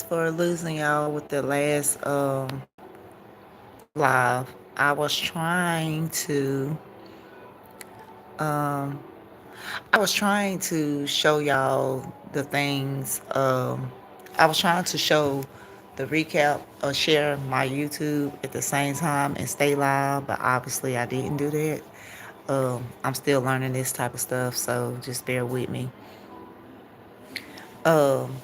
for losing y'all with the last live. I was trying to um I was trying to show y'all the things. I was trying to show the recap or share my YouTube at the same time and stay live, but obviously I didn't do that. I'm still learning this type of stuff, so just bear with me. Um,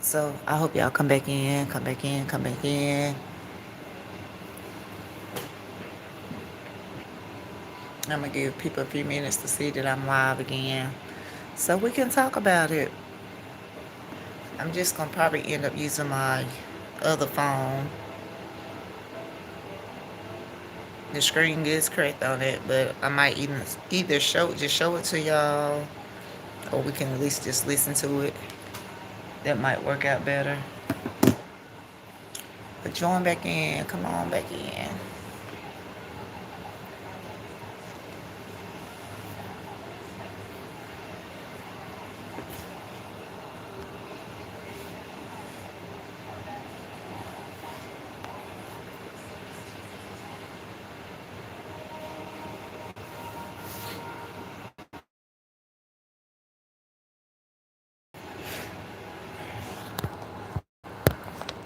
so I hope y'all come back in, come back in, come back in. I'm gonna give people a few minutes to see that I'm live again, so we can talk about it. I'm just gonna probably end up using my other phone. The screen is correct on it, but I might even either show it to y'all, or we can at least just listen to it. That might work out better. But join back in. Come on back in.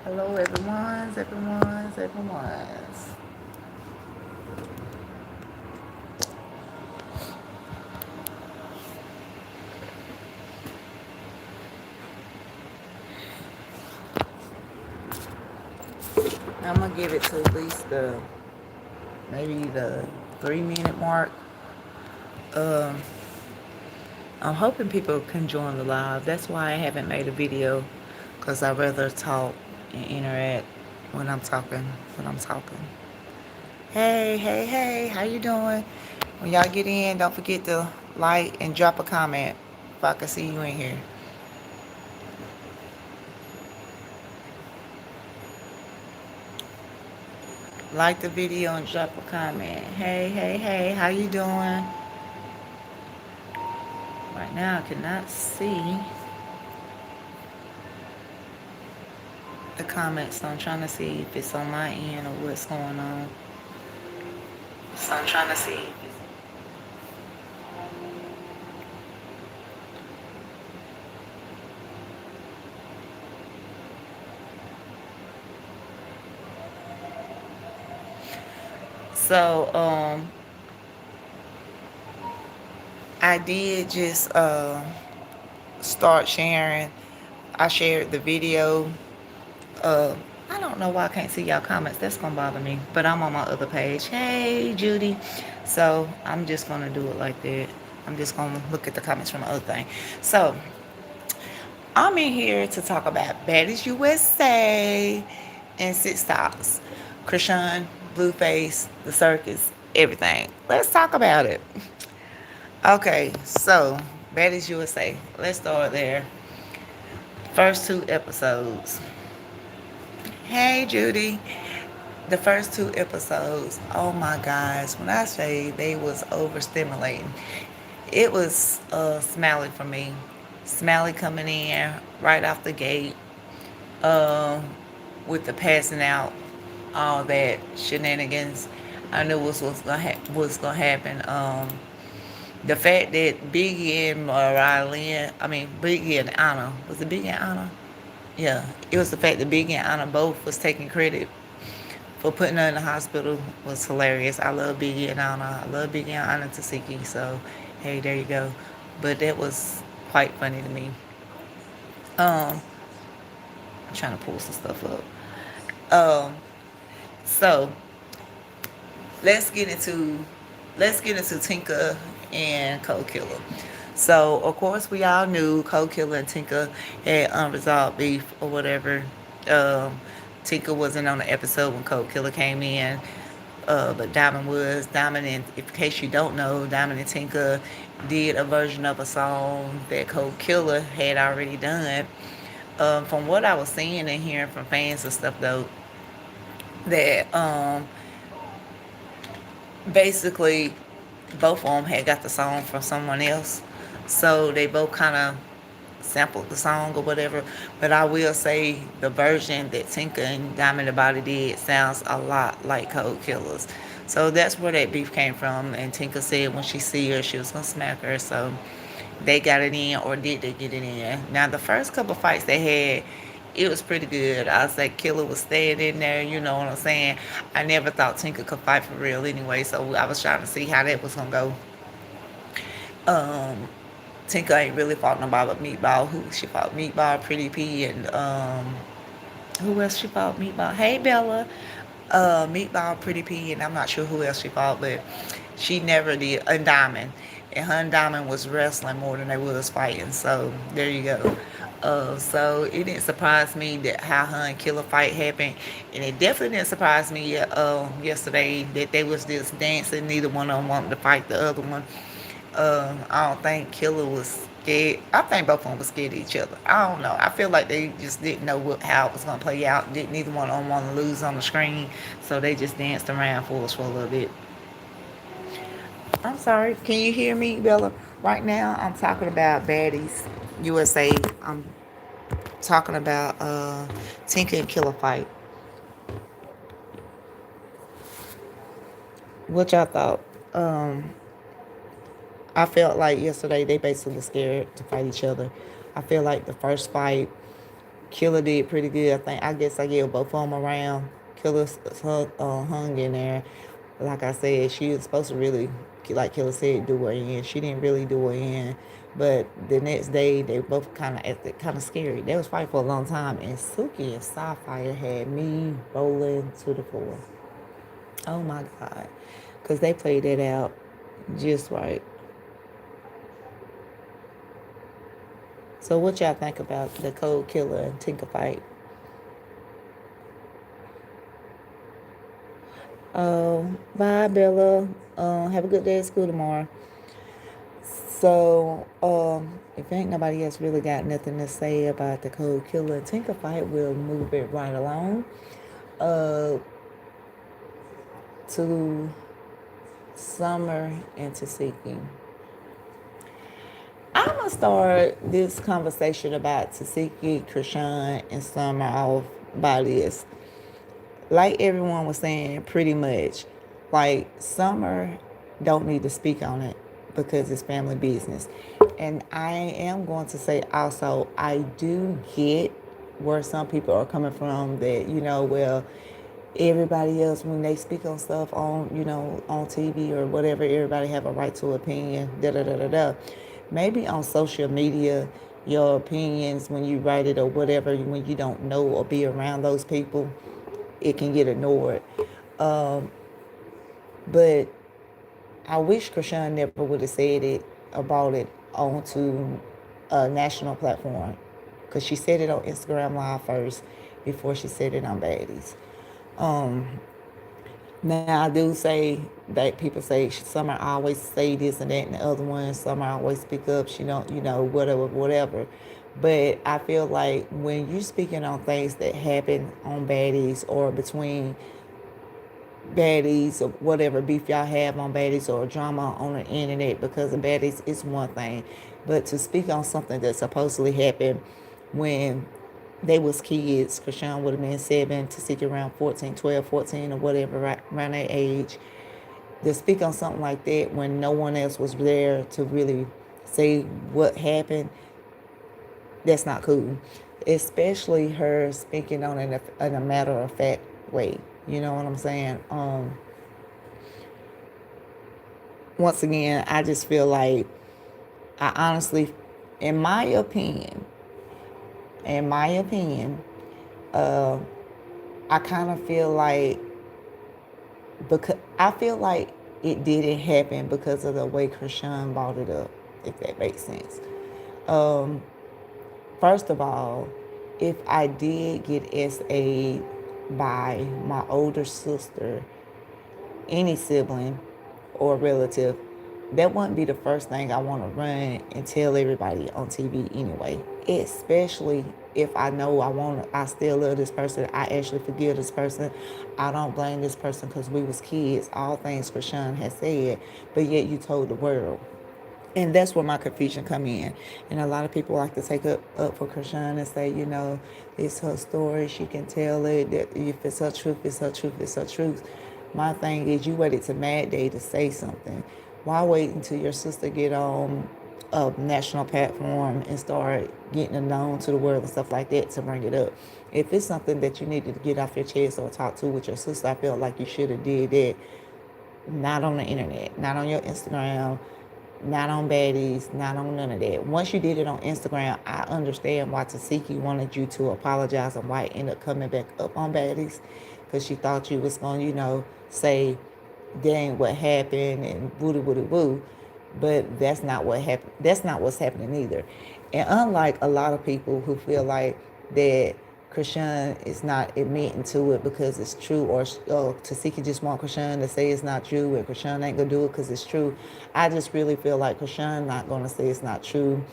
Hello, everyone's. I'm gonna give it to at least maybe the 3 minute mark. Um, I'm hoping people can join the live. That's why I haven't made a video, because I rather talk and interact when I'm talking. Hey, hey, hey, how you doing? When y'all get in, don't forget to like and drop a comment if I can see you in here. Like the video and drop a comment. Hey, hey, hey, how you doing? Right now, I cannot see the comments, so I'm trying to see if it's on my end or what's going on. So I'm trying to see. So, I did just start sharing. I shared the video. Uh, I don't know why I can't see y'all comments. That's gonna bother me. But I'm on my other page. Hey, Judy. So I'm just gonna do it like that. I'm just gonna look at the comments from the other thing. So I'm in here to talk about Baddies USA and Six Stars, Krishan, Blueface, the circus, everything. Let's talk about it. Okay, so Baddies USA. Let's start there. First two episodes. Hey, Judy. The first two episodes, oh my gosh, when I say they was overstimulating, it was Smiley for me. Smiley coming in right off the gate, uh, with the passing out, all that shenanigans. I knew was gonna happen. The fact that Biggie and Biggie and Anna, was it Biggie and Anna? Yeah, it was the fact that Biggie and Anna both was taking credit for putting her in the hospital was hilarious. I love Biggie and Anna. I love Biggie and Anna Tasiki. So, hey, there you go. But that was quite funny to me. Um, I'm trying to pull some stuff up. Um, so let's get into Tinka and Cold Killer. So of course we all knew Cold Killer and Tinka had unresolved beef or whatever. Um, Tinka wasn't on the episode when Cold Killer came in, but Diamond was. Diamond, and in case you don't know, Diamond and Tinka did a version of a song that Cold Killer had already done. From what I was seeing and hearing from fans and stuff, though, that basically both of them had got the song from someone else, so they both kind of sampled the song or whatever. But I will say the version that Tinka and Diamond About It did sounds a lot like Cold Killers. So that's where that beef came from. And Tinka said when she see her, she was gonna smack her. So they got it in, or did they get it in? Now the first couple fights they had, it was pretty good. I was like, Killer was staying in there. You know what I'm saying? I never thought Tinka could fight for real anyway. So I was trying to see how that was gonna go. Um, Tinka ain't really fought nobody but Meatball. Who she fought? Meatball, Pretty P, and who else she fought? Meatball. Hey Bella. Meatball, Pretty P, and I'm not sure who else she fought, but she never did. And Diamond. And her and Diamond was wrestling more than they was fighting. So there you go. So it didn't surprise me that how her and Killer fight happened, and it definitely didn't surprise me yesterday that they was just dancing. Neither one of them wanted to fight the other one. I don't think Killer was scared. I think both of them was scared of each other. I don't know. I feel like they just didn't know how it was gonna play out. Didn't neither one of them want to lose on the screen, so they just danced around for us for a little bit. I'm sorry. Can you hear me, Bella? Right now, I'm talking about Baddies USA. I'm talking about Tinker and Killer fight. What y'all thought? Um, I felt like yesterday they basically scared to fight each other. I feel like the first fight, Killer did pretty good. I guess I gave both of them around. Killer hung in there. Like I said, she was supposed to really, like Killer said, do her in. She didn't really do her in. But the next day, they both kind of acted kind of scary. They was fighting for a long time, and Suki and Sapphire had me rolling to the floor. Oh my God, because they played it out just right. So what y'all think about the Cold Killer and Tinker fight? Bye, Bella. Have a good day at school tomorrow. So, if ain't nobody else really got nothing to say about the Cold Killer and Tinker fight, we'll move it right along uh, to Summer and to Seeking. I'm gonna start this conversation about Tasiki, Krishan, and Summer off by this. Like everyone was saying, pretty much, like Summer don't need to speak on it because it's family business. And I am going to say also, I do get where some people are coming from that, well, everybody else when they speak on stuff on on TV or whatever, everybody have a right to opinion, da da da da da. Maybe on social media, your opinions when you write it or whatever, when you don't know or be around those people, it can get ignored. um, but I wish Krishan never would have said it about it onto a national platform, because she said it on Instagram Live first before she said it on Baddies. Um, Now I do say that people say Summer always say this and that and the other one. Summer always speak up. She don't, whatever, whatever. But I feel like when you're speaking on things that happen on Baddies or between Baddies or whatever beef y'all have on Baddies or drama on the internet because of Baddies, it's one thing. But to speak on something that supposedly happened when they was kids, Krishan would have been 7 to seek around 14, 12, 14 or whatever, right around that age. To speak on something like that when no one else was there to really say what happened, that's not cool. Especially her speaking on it in a matter of fact way. You know what I'm saying? Once again, I just feel like I honestly, in my opinion, in my opinion, uh, I kind of feel like because I feel like it didn't happen because of the way Krishan brought it up, if that makes sense. Um, First of all, if I did get SA'd by my older sister, any sibling or relative, that wouldn't be the first thing I want to run and tell everybody on TV anyway. Especially if I know I still love this person. I actually forgive this person. I don't blame this person because we was kids. All things Krishan has said, but yet you told the world. And that's where my confusion come in. And a lot of people like to take up for Krishan and say, it's her story. She can tell it. That if it's her truth, it's her truth, it's her truth. My thing is, you waited to Mad Day to say something. Why wait until your sister get on a national platform and start getting it known to the world and stuff like that to bring it up? If it's something that you needed to get off your chest or talk to with your sister, I feel like you should have did that. Not on the internet, not on your Instagram, not on Baddies, not on none of that. Once you did it on Instagram, I understand why Tasiki wanted you to apologize and why it ended up coming back up on Baddies. Because she thought you was going to, say, dang, what happened and woo. But that's not what happened. That's not what's happening either. And unlike a lot of people who feel like that Krishan is not admitting to it because it's true, or Tasiki just want Krishan to say it's not true, and Krishan ain't gonna do it because it's true. I just really feel like Krishan not gonna say it's not true,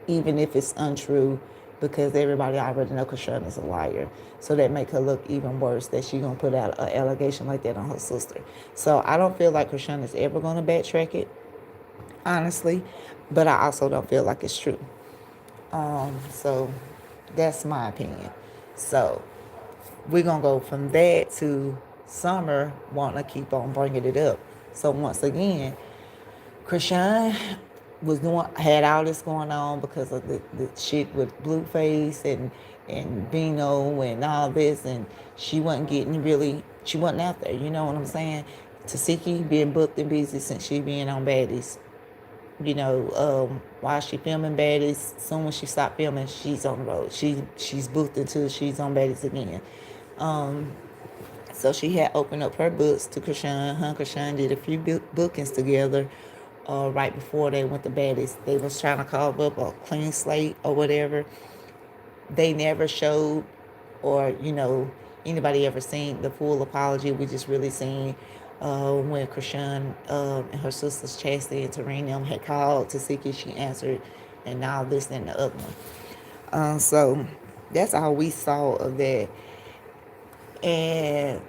even if it's untrue, because everybody already know Krishan is a liar. So that make her look even worse that she gonna put out an allegation like that on her sister. So I don't feel like Krishan is ever gonna backtrack it, honestly, but I also don't feel like it's true. So that's my opinion. So we're going to go from that to Summer wanting to keep on bringing it up. So once again, Krishan had all this going on because of the shit with Blueface and Bino and all this, and she wasn't she wasn't out there, you know what I'm saying? Tasiki being booked and busy since she being on Baddies. While she filming Baddies, soon as she stopped filming, she's on the road. She's booked until she's on Baddies again. So she had opened up her books to Krishan. Her and Krishan did a few bookings together right before they went to Baddies. They was trying to carve up a clean slate or whatever. They never showed, or anybody ever seen the full apology. We just really seen when Krishan and her sisters Chastity and Tareen them had called to see if she answered, and now this and the other one. So that's all we saw of that. And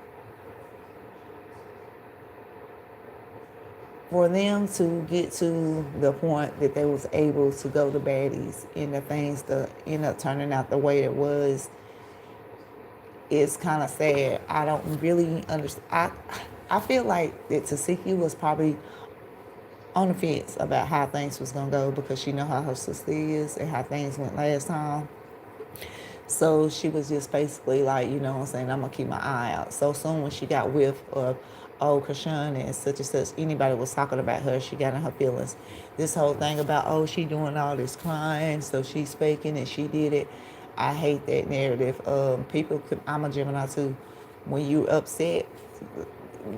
for them to get to the point that they was able to go to Baddies and the things to end up turning out the way it was, it's kind of sad. I don't really understand. I feel like that Tasiki was probably on the fence about how things was going to go because she know how her sister is and how things went last time. So she was just basically like, what I'm saying, I'm going to keep my eye out. So soon when she got whiff of, Krishan and such, anybody was talking about her, she got in her feelings. This whole thing about, she doing all this crying, so she's faking and she did it. I hate that narrative. I'm a Gemini too. When you upset,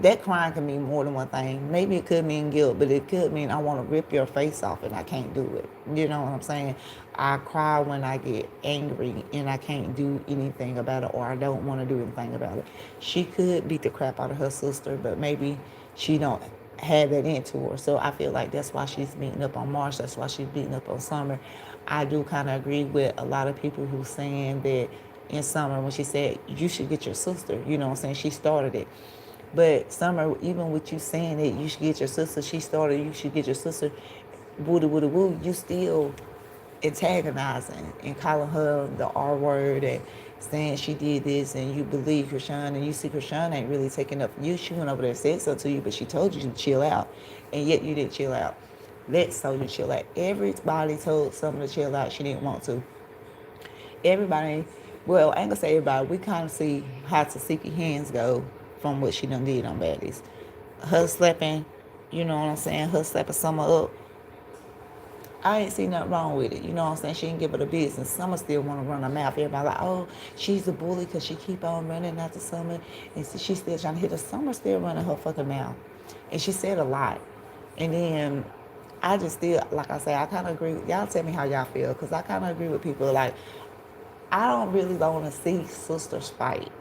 that crying can mean more than one thing. Maybe it could mean guilt, but it could mean I want to rip your face off and I can't do it. You know what I'm saying? I cry when I get angry and I can't do anything about it, or I don't want to do anything about it. She could beat the crap out of her sister, but maybe she don't have that into her. So I feel like that's why she's beating up on Marsh. That's why she's beating up on Summer. I do kind of agree with a lot of people who saying that in Summer when she said, you should get your sister. You know what I'm saying? She started it. But Summer, even with you saying that you should get your sister, she started, you should get your sister, woo, you still antagonizing and calling her the R word and saying she did this, and you believe Krishan, and you see Krishan ain't really taking up for you. She went over there and said something to you, but she told you to chill out, and yet you didn't chill out. Let's told you to chill out. Everybody told Summer to chill out. She didn't want to. Everybody, well, I ain't gonna say everybody, we kind of see how Tasiki hands go from what she done did on Baddies. Her slapping, you know what I'm saying, her slapping Summer up. I ain't see nothing wrong with it. You know what I'm saying? She didn't give her the business. Summer still want to run her mouth. Everybody like, she's a bully because she keep on running after Summer. And she's still trying to hit her. Summer still running her fucking mouth. And she said a lot. And then I just still, like I say, I kind of agree. Y'all tell me how y'all feel, because I kind of agree with people. Like, I don't really want to see sisters fight.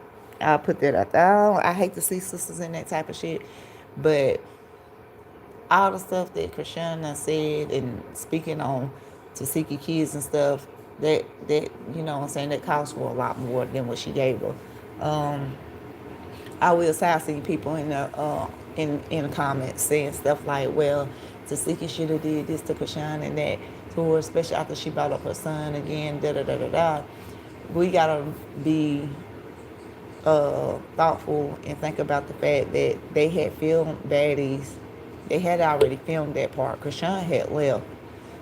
I'll put that out there. I hate to see sisters in that type of shit. But all the stuff that Krishan said and speaking on Tasiki kids and stuff, that you know what I'm saying, that cost for a lot more than what she gave her. I will say I see people in the comments saying stuff like, well, Tasiki should have did this to Krishan and that to her, especially after she brought up her son again, da da da da da. We gotta be thoughtful and think about the fact that they had filmed Baddies. They had already filmed that part. Krishan had left.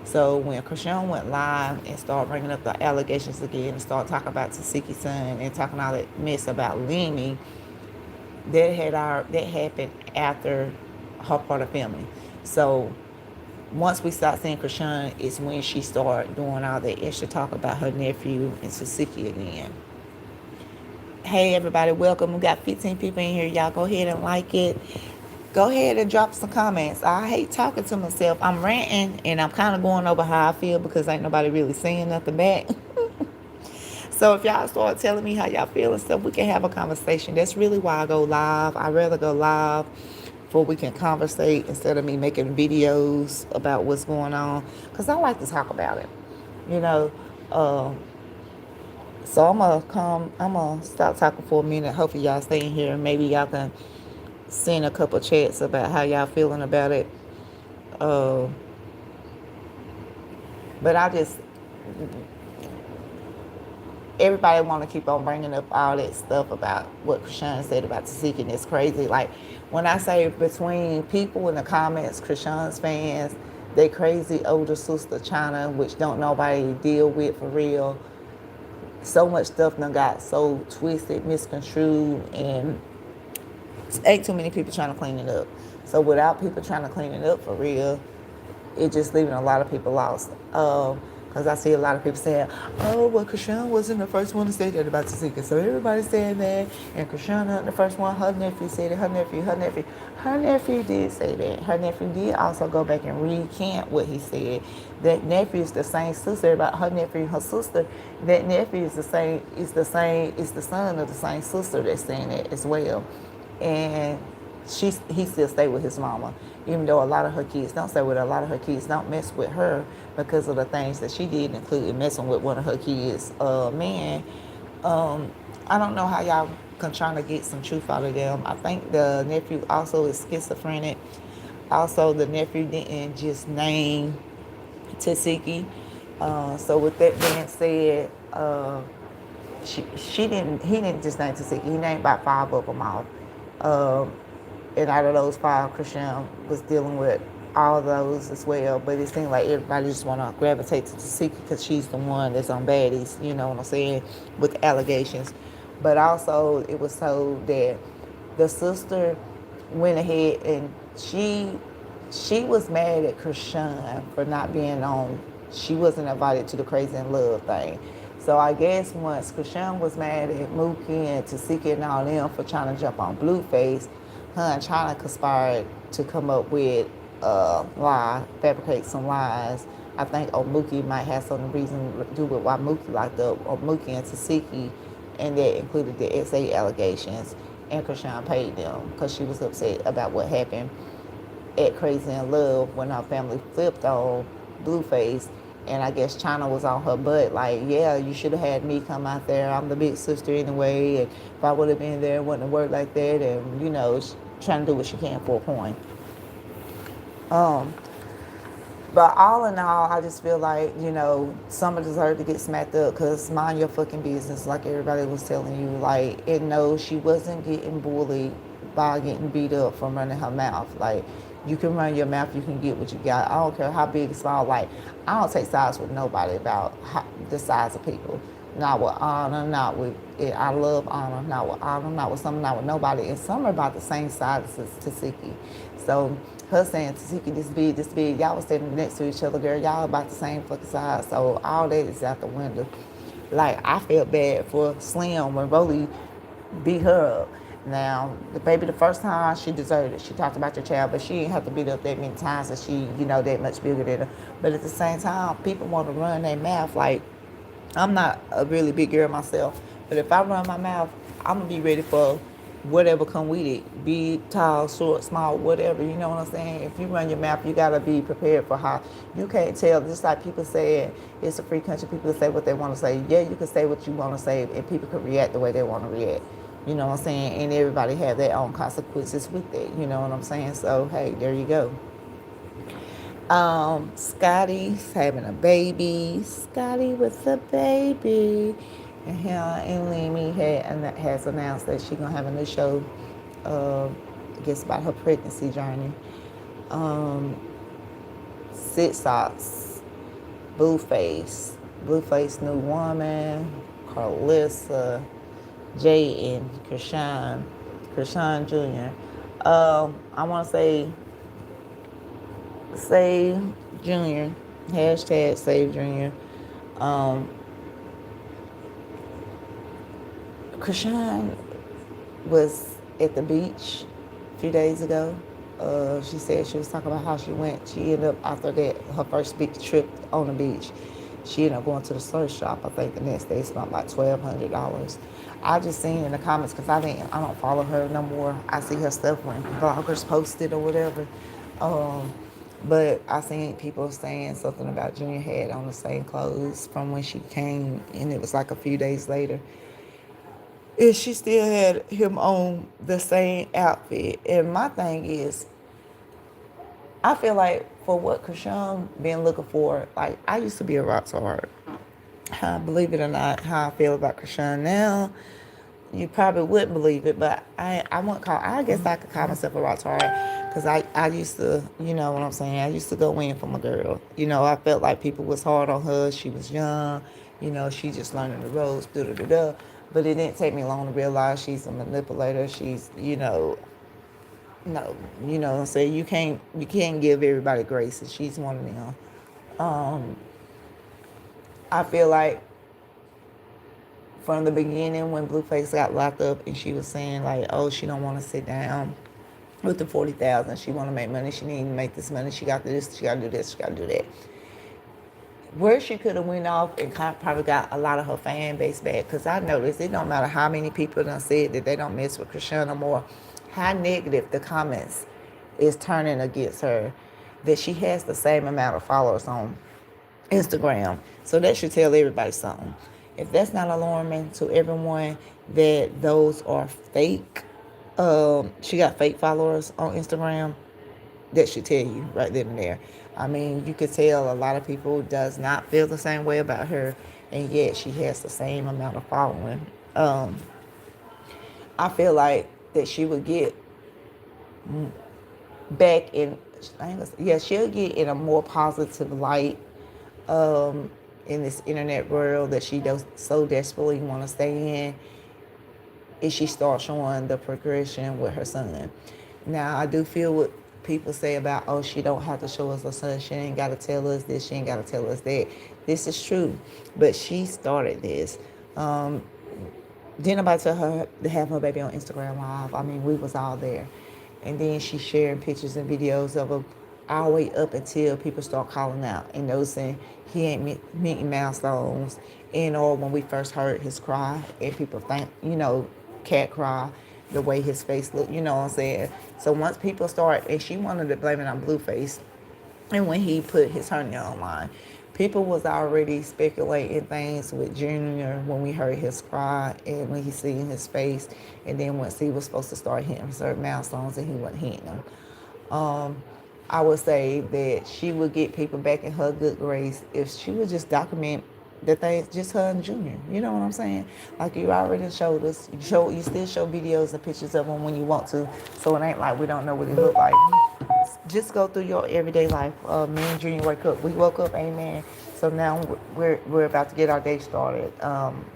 So when Krishan went live and started bringing up the allegations again and started talking about Tasiki's son and talking all that mess about Lenny, that happened after her part of filming. So once we start seeing Krishan is when she started doing all the extra talk about her nephew and Tasiki again. Hey everybody, welcome. We got 15 people in here. Y'all go ahead and like it. Go ahead and drop some comments. I hate talking to myself. I'm ranting and I'm kind of going over how I feel because ain't nobody really saying nothing back. So if y'all start telling me how y'all feel and stuff, we can have a conversation. That's really why I go live. I'd rather go live before we can conversate instead of me making videos about what's going on. Because I like to talk about it, you know. So I'm gonna stop talking for a minute. Hopefully y'all stay in here and maybe y'all can send a couple chats about how y'all feeling about it. But I just, everybody want to keep on bringing up all that stuff about what Krishan said about Tasiki, and it's crazy. Like, when I say between people in the comments, Krishan's fans, they crazy older sister China, which don't nobody deal with for real. So much stuff done got so twisted, misconstrued, and ain't too many people trying to clean it up. So without people trying to clean it up for real, it just leaving a lot of people lost. Because I see a lot of people saying, oh, well, Krishan wasn't the first one to say that about Tasika. So everybody's saying that. And Krishan not the first one. Her nephew said it. Her nephew did say that. Her nephew did also go back and recant what he said. That nephew is the same sister about her nephew and her sister. That nephew is the son of the same sister that's saying it as well. And he still stay with his mama, even though a lot of her kids don't stay with her. A lot of her kids don't mess with her because of the things that she did, including messing with one of her kids' man. I don't know how y'all can try to get some truth out of them. I think the nephew also is schizophrenic. Also, the nephew didn't just name Tasiki. So with that being said, he didn't just name Tasiki. He named about 5 of them off. And out of those 5, Krishan was dealing with all of those as well. But it seemed like everybody just want to gravitate to Tasiki because she's the one that's on Baddies, you know what I'm saying, with allegations. But also, it was told that the sister went ahead and she was mad at Krishan for not being on. She wasn't invited to the Crazy in Love thing. So I guess once Krishan was mad at Mookie and Tasiki and all them for trying to jump on Blueface, her and China conspired to come up with fabricate some lies. I think Mookie might have some reason to do with why Mookie locked up Mookie and Tasiki, and that included the SA allegations. And Krishan paid them because she was upset about what happened at Crazy in Love when our family flipped on Blueface. And I guess China was on her butt, like, yeah, you should have had me come out there. I'm the big sister anyway. And if I would have been there, it wouldn't have worked like that. And, you know, trying to do what she can for a point. But all in all, I just feel like, you know, someone deserved to get smacked up because mind your fucking business, like everybody was telling you. Like, and no, she wasn't getting bullied by getting beat up from running her mouth. Like, you can run your mouth, you can get what you got. I don't care how big or small. Like, I don't take sides with nobody about the size of people. Not with honor, not with, I love honor, not with honor, not with some, not with nobody. And some are about the same size as Tasiki. So her saying, Tasiki, this big, y'all was standing next to each other, girl. Y'all about the same fucking size. So all that is out the window. Like, I felt bad for Slim when Rolly beat her up. Now, the baby, the first time, she deserved it. She talked about your child, but she didn't have to beat up that many times, and she, you know, that much bigger than her. But at the same time, people want to run their mouth. Like, I'm not a really big girl myself, but if I run my mouth, I'm going to be ready for whatever come with it. Big, tall, short, small, whatever, you know what I'm saying? If you run your mouth, you got to be prepared for how, you can't tell, just like people say, it's a free country, people say what they want to say. Yeah, you can say what you want to say, and people can react the way they want to react. You know what I'm saying? And everybody have their own consequences with it. You know what I'm saying? So, hey, there you go. Scotty's having a baby. Scotty with the baby. And him and Lemmy has announced that she's gonna have a new show, I guess about her pregnancy journey. Um, CIXOT, Blueface New Woman, Carlissa, Jay and Krishan Jr. I want to save Junior, hashtag save Junior. Um, Krishan was at the beach a few days ago. She said she was talking about how she went. She ended up, after that, her first big trip on the beach, she ended up going to the surf shop. I think the next day spent about $1,200. I just seen in the comments, because I don't follow her no more. I see her stuff when bloggers post it or whatever. But I seen people saying something about Junior had on the same clothes from when she came, and it was like a few days later. And she still had him on the same outfit. And my thing is, I feel like for what Krishan been looking for, like I used to be a rock star. Believe it or not, how I feel about Krishan now, you probably wouldn't believe it, but I wouldn't call. I guess I could call myself a rock star because I used to, you know what I'm saying. I used to go in for my girl. You know, I felt like people was hard on her. She was young. You know, she just learning the ropes. Da da da da. But it didn't take me long to realize she's a manipulator. She's, no, you know what I'm saying. You can't give everybody grace, and she's one of them. Um, I feel like from the beginning when Blueface got locked up and she was saying like, oh, she don't want to sit down with the 40,000. She want to make money. She need to make this money. She got to do this. She got to do this. She got to do that. Where she could have went off and probably got a lot of her fan base back, because I noticed it don't matter how many people done said that they don't mess with Krishan no more, how negative the comments is turning against her, that she has the same amount of followers on Instagram. So that should tell everybody something. If that's not alarming to everyone that those are fake, she got fake followers on Instagram, that should tell you right then and there. I mean, you could tell a lot of people does not feel the same way about her, and yet she has the same amount of following. I feel like that she would get back in, yeah, she'll get in a more positive light in this internet world that she does so desperately want to stay in, if she starts showing the progression with her son. Now, I do feel what people say about, oh, she don't have to show us her son. She ain't got to tell us this. She ain't got to tell us that. This is true. But she started this. Didn't nobody tell her to have her baby on Instagram Live. I mean, we was all there. And then she sharing pictures and videos of her all the way up until people start calling out and noticing he ain't meeting milestones. And or when we first heard his cry and people think, cat cry, the way his face looked, you know what I'm saying? So once people start, and she wanted to blame it on Blueface, and when he put his hernia online, people was already speculating things with Junior when we heard his cry and when he seen his face, and then once he was supposed to start hitting certain milestones and he wasn't hitting them. I would say that she would get people back in her good grace if she would just document the things, just her and Junior. You know what I'm saying? Like you already showed us. You still show videos and pictures of him when you want to. So it ain't like we don't know what he look like. Just go through your everyday life. Me and Junior wake up. We woke up, amen. So now we're about to get our day started.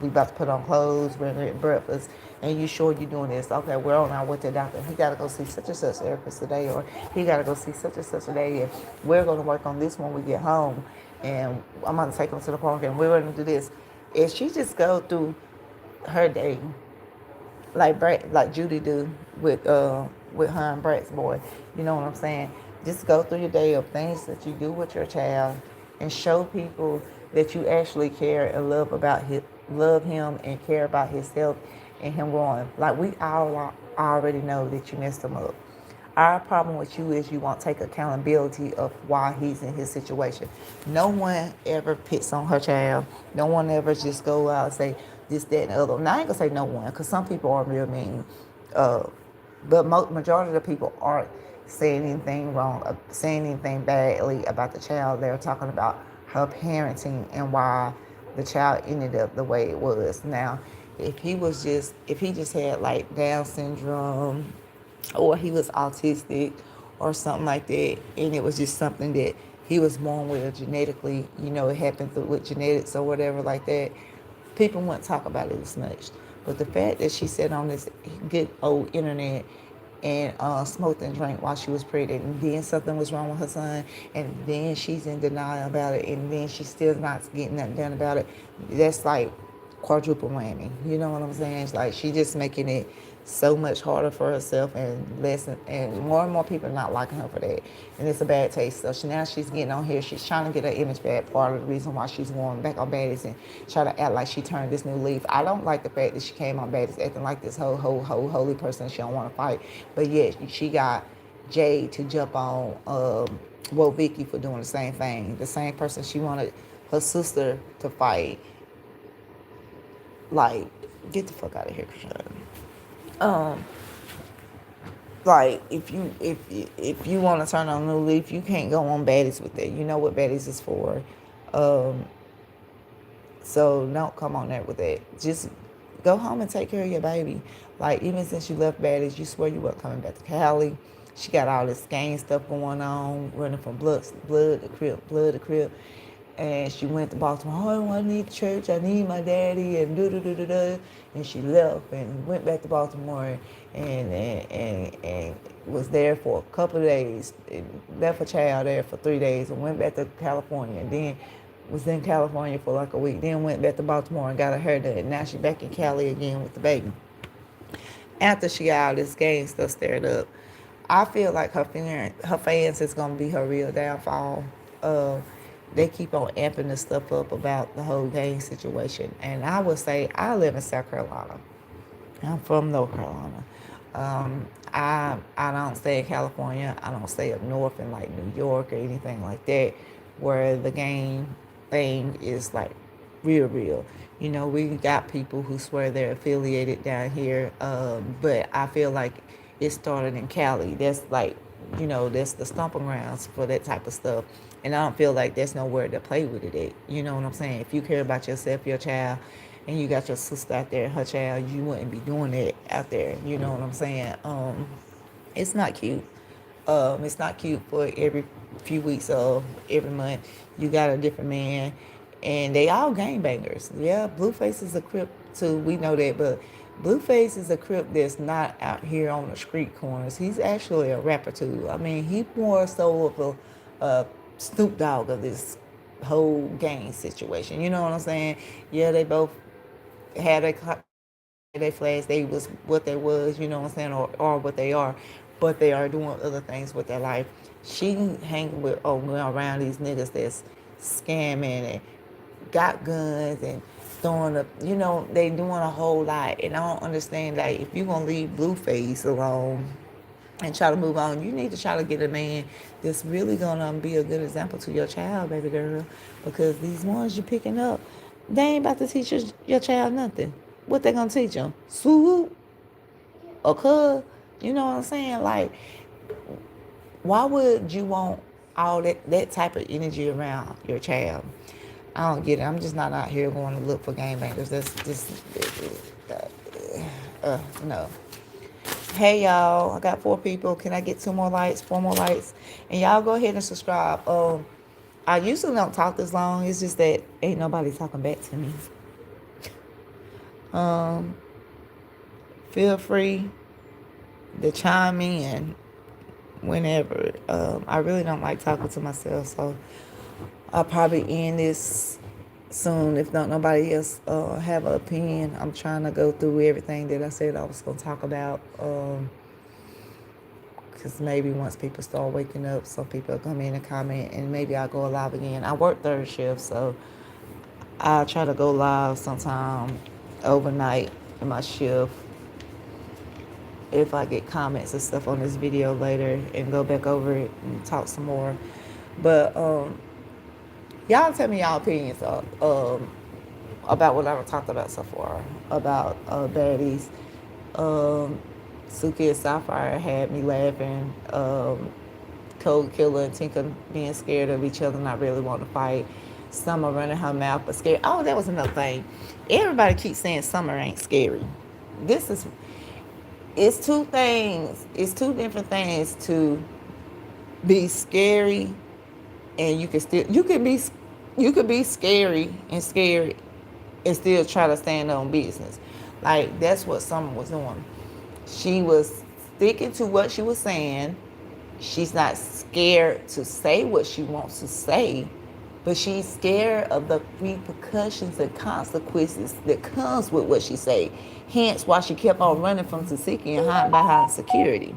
We about to put on clothes. We're getting breakfast. And you sure you doing this? Okay, we're on our way to the doctor. He got to go see such and such therapist today, or he got to go see such and such today. And we're going to work on this when we get home. And I'm going to take him to the park, and we're going to do this. If she just go through her day like Judy do with her and Brett's boy. You know what I'm saying? Just go through your day of things that you do with your child, and show people that you actually care and love him and care about his health and him growing. Like we all already know that you messed him up. Our problem with you is you won't take accountability of why he's in his situation. No one ever picks on her child. No one ever just go out and say this, that, and the other. Now, I ain't going to say no one, because some people are real mean. But majority of the people aren't saying anything wrong, saying anything badly about the child. They were talking about her parenting and why the child ended up the way it was. Now, if he just had like Down syndrome, or he was autistic or something like that, and it was just something that he was born with genetically, it happened through with genetics or whatever like that, people wouldn't talk about it as much. But the fact that she sat on this good old internet and smoked and drank while she was pregnant, and then something was wrong with her son, and then she's in denial about it, and then she's still not getting nothing done about it, that's like quadruple whammy. You know what I'm saying? It's like she just making it so much harder for herself, and less, and more people not liking her for that, and it's a bad taste. So now she's getting on here, she's trying to get her image back. Part of the reason why she's going back on Baddies and try to act like she turned this new leaf. I don't like the fact that she came on Baddies acting like this whole holy person she don't want to fight, but yet she got Jade to jump on Vicky for doing the same thing, the same person she wanted her sister to fight. Like, get the fuck out of here, Krishan. Um, like if you want to turn on a new leaf, you can't go on Baddies with that. You know what Baddies is for. Um, so don't come on there with that. Just go home and take care of your baby. Like, even since you left Baddies, you swear you weren't coming back to Cali. She got all this gang stuff going on, running from blood to crib. And she went to Baltimore. Oh, I need church. I need my daddy. And do. And she left and went back to Baltimore and was there for a couple of days. And left her child there for 3 days and went back to California. And then was in California for like a week. Then went back to Baltimore and got her hair done. Now she back in Cali again with the baby. After she got all this gang stuff stirred up, I feel like her fans is gonna be her real downfall. They keep on amping the stuff up about the whole gang situation, and I would say I live in South Carolina. I'm from North Carolina. I don't stay in California. I don't stay up north in like New York or anything like that, where the gang thing is like real. We got people who swear they're affiliated down here, but I feel like it started in Cali. That's like, that's the stomping grounds for that type of stuff. And I don't feel like there's nowhere to play with it at. You know what I'm saying? If you care about yourself, your child, and you got your sister out there, her child, you wouldn't be doing that out there. You know what I'm saying? It's not cute. It's not cute for every few weeks of every month you got a different man, and they all gangbangers. Yeah, Blueface is a Crip too. We know that, but Blueface is a Crip that's not out here on the street corners. He's actually a rapper too. I mean, he more so of a Snoop Dogg of this whole gang situation. You know what I'm saying? Yeah, they both had their flags. They was what they was. You know what I'm saying, or what they are, but they are doing other things with their life. She hang with around these niggas that's scamming and got guns and throwing up. They doing a whole lot, and I don't understand. Like, if you gonna leave Blueface alone and try to move on, you need to try to get a man that's really gonna be a good example to your child, baby girl. Because these ones you're picking up, they ain't about to teach your child nothing. What they gonna teach them? Swoop or cuz? You know what I'm saying? Like, why would you want all that type of energy around your child? I don't get it. I'm just not out here going to look for gangbangers. That's just no. Hey y'all, I got 4 people. Can I get 2 more likes, 4 more likes? And y'all go ahead and subscribe. I usually don't talk this long. It's just that ain't nobody talking back to me. Feel free to chime in whenever. I really don't like talking to myself, so I'll probably end this soon if not nobody else have an opinion. I'm trying to go through everything that I said I was going to talk about, because maybe once people start waking up, some people will come in and comment, and maybe I'll go live again. I work third shift, so I'll try to go live sometime overnight in my shift if I get comments and stuff on this video later, and go back over it and talk some more. But y'all tell me y'all opinions about what I've talked about so far about Baddies. Suki and Sapphire had me laughing. Cold Killer and Tinker being scared of each other, not really want to fight. Summer running her mouth but scared. Oh, that was another thing. Everybody keeps saying Summer ain't scary. This is it's two things. It's two different things to be scary, and you could be scary and scared and still try to stand on business. Like that's what Summer was doing. She was sticking to what she was saying. She's not scared to say what she wants to say, but she's scared of the repercussions and consequences that comes with what she say. Hence why she kept on running from Tasiki and hiding behind security.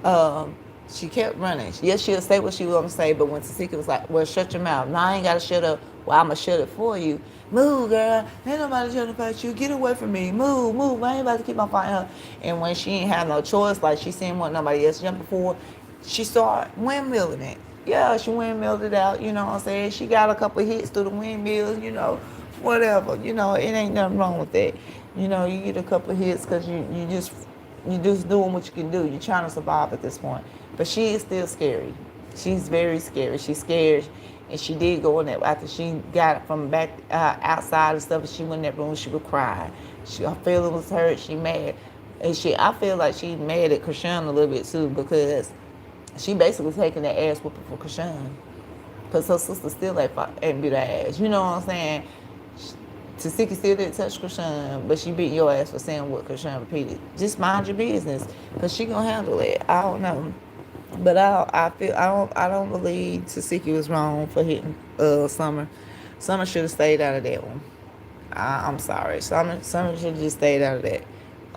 Um, she kept running. Yes, she'll say what she want to say, but when Tasika was like, well, shut your mouth. Now I ain't got to shut up. Well, I'm going to shut it for you. Move, girl. Ain't nobody trying to fight you. Get away from me. Move, move. I ain't about to keep on fighting her. And when she ain't have no choice, like she seen what nobody else jumping for, she started windmilling it. Yeah, she windmilled it out, you know what I'm saying? She got a couple hits through the windmills, whatever. It ain't nothing wrong with that. You get a couple hits because you just doing what you can do. You're trying to survive at this point. But she is still scary. She's very scary. She's scared. And she did go in there after she got it from back outside and stuff. And she went in that room. She would cry. Her feeling was hurt. She mad. And I feel like she mad at Krishan a little bit too because she basically was taking that ass whooping for Krishan. Because her sister still ain't beat her ass. You know what I'm saying? Tasiki still didn't touch Krishan, but she beat your ass for saying what Krishan repeated. Just mind your business, cause she gonna handle it. I don't know, but I don't believe Tasiki was wrong for hitting Summer. Summer should have stayed out of that one. I'm sorry, Summer should have just stayed out of that.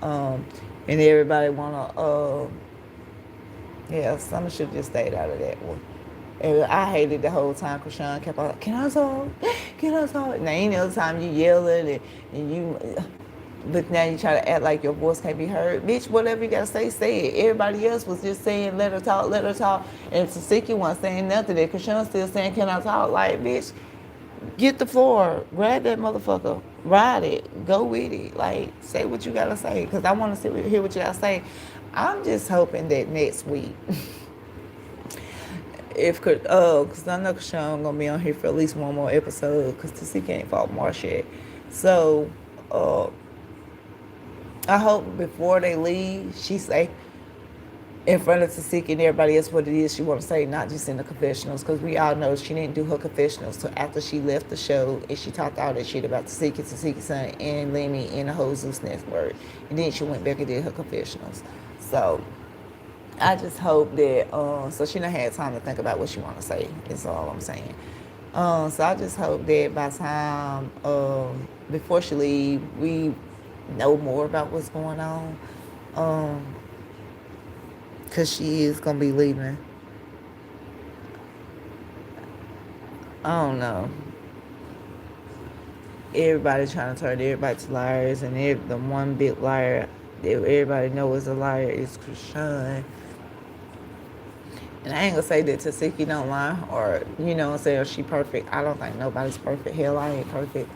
And everybody yeah, Summer should have just stayed out of that one. And I hated the whole time Krishan kept on like, can I talk? Can I talk? Now, any other time you yelling and you, but now you try to act like your voice can't be heard. Bitch, whatever you got to say it. Everybody else was just saying, let her talk, let her talk. And Tasiki wasn't saying nothing. And Krishan still saying, can I talk? Like, bitch, get the floor. Grab that motherfucker. Ride it. Go with it. Like, say what you got to say. Because I want to hear what you got to say. I'm just hoping that next week, because I know Krishan gonna be on here for at least one more episode because Tasika ain't fought Marsh yet. So, I hope before they leave, she say in front of Tasika and everybody else what it is she want to say, not just in the confessionals, because we all know she didn't do her confessionals till after she left the show and she talked all that shit about Tasika's son, and Lemmy, and the whole Zeus Network, and then she went back and did her confessionals. So I just hope that, so she done had time to think about what she want to say, is all I'm saying. So I just hope that by the time, before she leave, we know more about what's going on. Because she is going to be leaving. I don't know. Everybody trying to turn everybody to liars, and the one big liar that everybody knows is a liar is Krishan. And I ain't gonna say that Tasiki don't lie, or you know what I'm saying, or she perfect. I don't think nobody's perfect. Hell, I ain't perfect.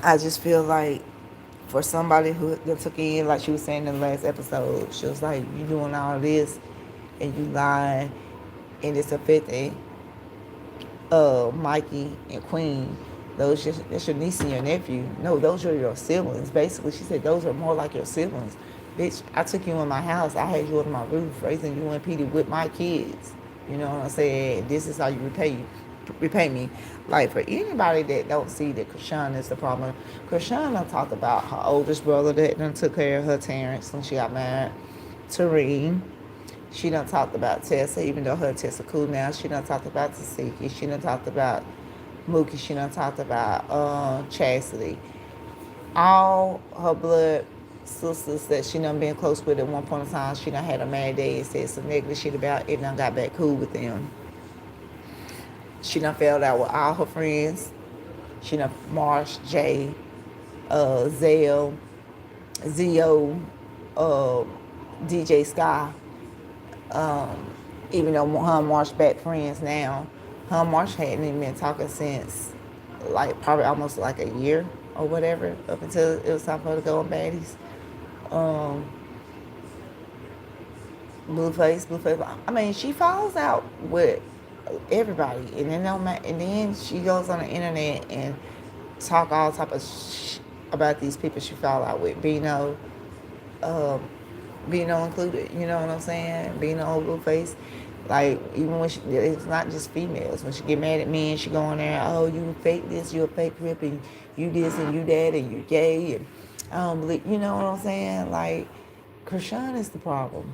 I just feel like for somebody who took in, like she was saying in the last episode, she was like, you doing all this and you lying and it's affecting Mikey and Queen. That's your niece and your nephew. No, those are your siblings. Basically, she said those are more like your siblings. Bitch, I took you in my house. I had you under my roof, raising you and Petey with my kids. You know what I'm saying? This is how you repay me. Like, for anybody that don't see that Krishan is the problem, Krishan done talked about her oldest brother that done took care of her Terrence when she got married, Tareen. She done talked about Tessa, even though her and Tessa cool now. She done talked about Tasiki. She done talked about Mookie. She done talked about Chastity. All her blood sisters that she done been close with at one point in time, she done had a mad day and said some negative shit about it, done got back cool with them. She done fell out with all her friends. She done Marsh, Jay, Zell, Zio, DJ Sky. Even though her and Marsh back friends now, her and Marsh hadn't even been talking since like probably almost like a year or whatever, up until it was time for her to go on Baddies. Um, Blueface. I mean, she falls out with everybody, and then and then she goes on the internet and talk all type of about these people she fall out with. Um, Bino included. You know what I'm saying? Bino Blueface. Like even when it's not just females. When she get mad at men, she go on there. Oh, you fake this. You a fake rip, and you this and you that, and you gay, and I don't believe. You know what I'm saying? Like, Krishan is the problem,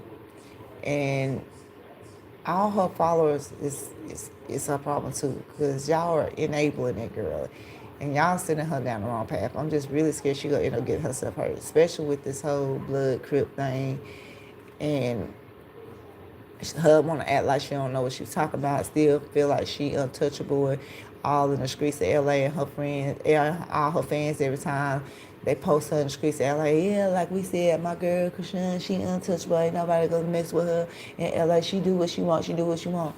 and all her followers is her problem too, because y'all are enabling that girl, and y'all sending her down the wrong path. I'm just really scared she gonna end up getting herself hurt, especially with this whole blood crip thing, and her want to act like she don't know what she's talking about. Still feel like she untouchable, all in the streets of LA, and her friends, all her fans, every time they post her in the streets of LA. Yeah, like we said, my girl Krishan, she untouchable. Ain't nobody gonna mess with her in LA. She do what she want. She do what she want.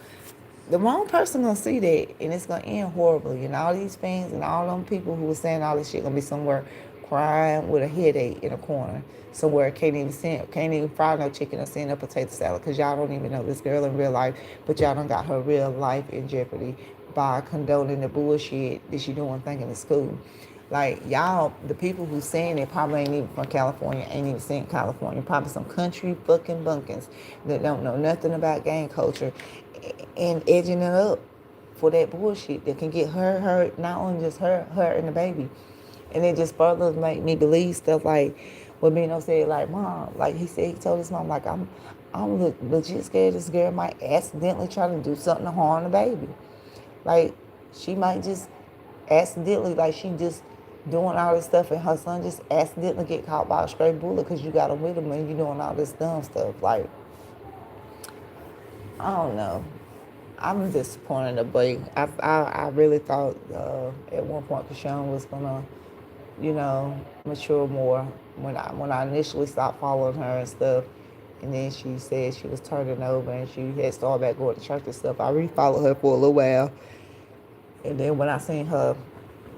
The wrong person gonna see that, and it's gonna end horribly. And all these fans and all them people who were saying all this shit gonna be somewhere crying with a headache in a corner, somewhere can't even fry no chicken or send a potato salad, because y'all don't even know this girl in real life, but y'all done got her real life in jeopardy by condoning the bullshit that she doing thinking it's cool. Like, y'all, the people who saying it probably ain't even from California, ain't even seen California. Probably some country fucking bunkins that don't know nothing about gang culture and edging it up for that bullshit that can get her hurt, not only just her and the baby. And it just further make me believe stuff like what Bino said, like, Mom, like he said, he told his mom, like, I'm legit scared this girl might accidentally try to do something to harm the baby. Like, she might just accidentally, like, she just doing all this stuff, and her son just accidentally get caught by a stray bullet because you got him with him and you doing all this dumb stuff. Like, I don't know. I'm disappointed in Blake. I really thought at one point Krishan was gonna, mature more when I initially stopped following her and stuff. And then she said she was turning over and she had started back going to church and stuff. I re-followed her for a little while, and then when I seen her,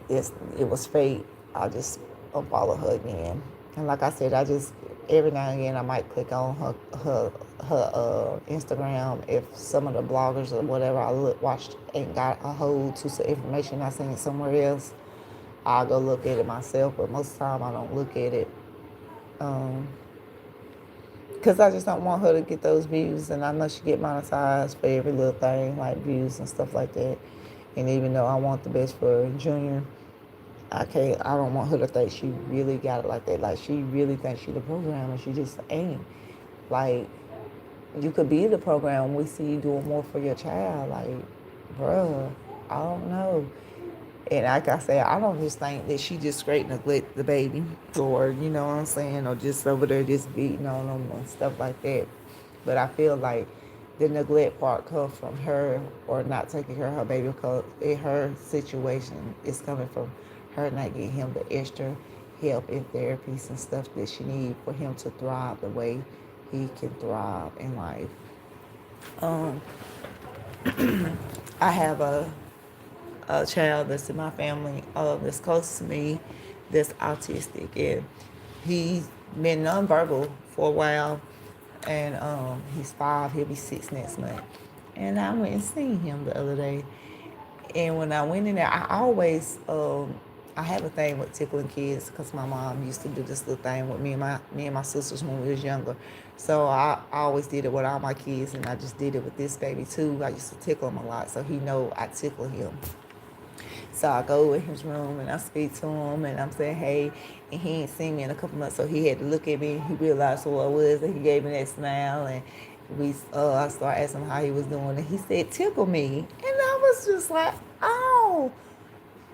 it was fate. I just unfollowed her again. And like I said, I just every now and again I might click on her Instagram if some of the bloggers or whatever watched ain't got a hold to some information I seen somewhere else. I'll go look at it myself, but most of the time I don't look at it. Because I just don't want her to get those views, and I know she get monetized for every little thing, like views and stuff like that. And even though I want the best for Junior, I don't want her to think she really got it like that. Like, she really thinks she the program, and she just ain't. Like, you could be the program. We see you doing more for your child. Like, bruh, I don't know. And like I said, I don't just think that she just straight neglect the baby, or, you know what I'm saying, or just over there just beating on them and stuff like that. But I feel like the neglect part comes from her, or not taking care of her baby, because in her situation, it's coming from her not getting him the extra help and therapies and stuff that she needs for him to thrive the way he can thrive in life. I have a child that's in my family, that's close to me, that's autistic, and he's been nonverbal for a while, and he's 5, he'll be 6 next month. And I went and seen him the other day, and when I went in there, I have a thing with tickling kids, because my mom used to do this little thing with me and my sisters when we was younger. So I always did it with all my kids, and I just did it with this baby too. I used to tickle him a lot, so he know I tickle him. So I go in his room and I speak to him and I'm saying, hey, and he ain't seen me in a couple months, so he had to look at me and he realized who I was, and he gave me that smile, and I started asking him how he was doing, and he said, tickle me. And I was just like, oh,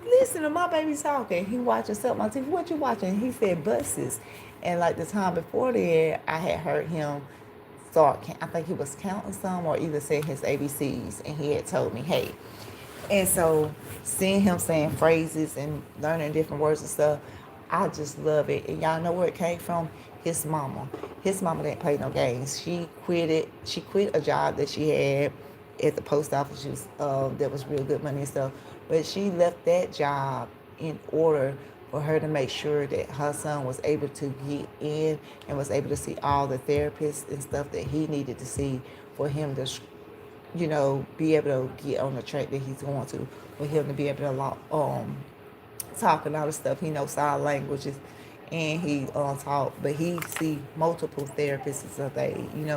listen to my baby talking. He watching something on TV. What you watching? He said, buses. And like the time before that, I had heard him I think he was counting some or either saying his ABCs, and he had told me, hey. And so seeing him saying phrases and learning different words and stuff, I just love it. And y'all know where it came from? His mama. His mama didn't play no games. She quit a job that she had at the post office. That was real good money and stuff. But she left that job in order for her to make sure that her son was able to get in and was able to see all the therapists and stuff that he needed to see for him to, be able to get on the track that he's going to, for him to be able to talk and all the stuff. He knows sign languages, and he talk, but he see multiple therapists and stuff.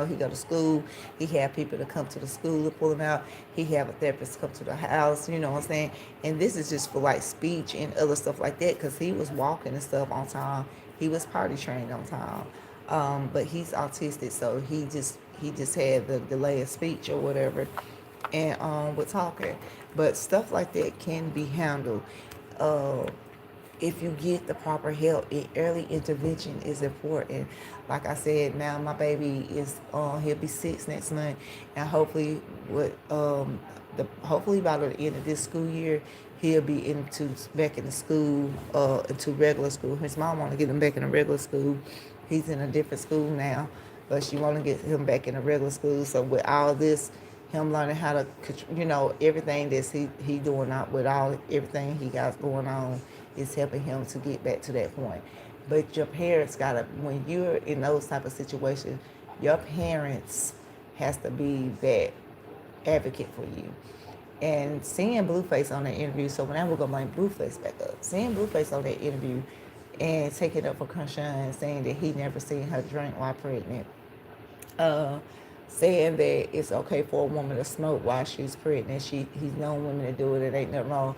He go to school. He have people to come to the school to pull him out. He have a therapist come to the house. You know what I'm saying? And this is just for like speech and other stuff like that, because he was walking and stuff on time. He was potty trained on time. But he's autistic, so he just had the delay of speech or whatever, and with talking. But stuff like that can be handled. Uh, if you get the proper help. Early intervention is important. Like I said, now my baby is he'll be 6 next month, and hopefully by the end of this school year he'll be back into school, into regular school. His mom want to get him back in a regular school. He's in a different school now, but she want to get him back in a regular school. So with all this, him learning how to, everything that he doing out with everything he got going on is helping him to get back to that point. But your parents gotta, when you're in those type of situations, your parents has to be that advocate for you. And seeing Blueface on that interview, so now we're gonna bring Blueface back up. Seeing Blueface on that interview and taking up for Krishan, saying that he never seen her drink while pregnant. Saying that it's okay for a woman to smoke while she's pregnant. He's known women to do it. It ain't nothing wrong.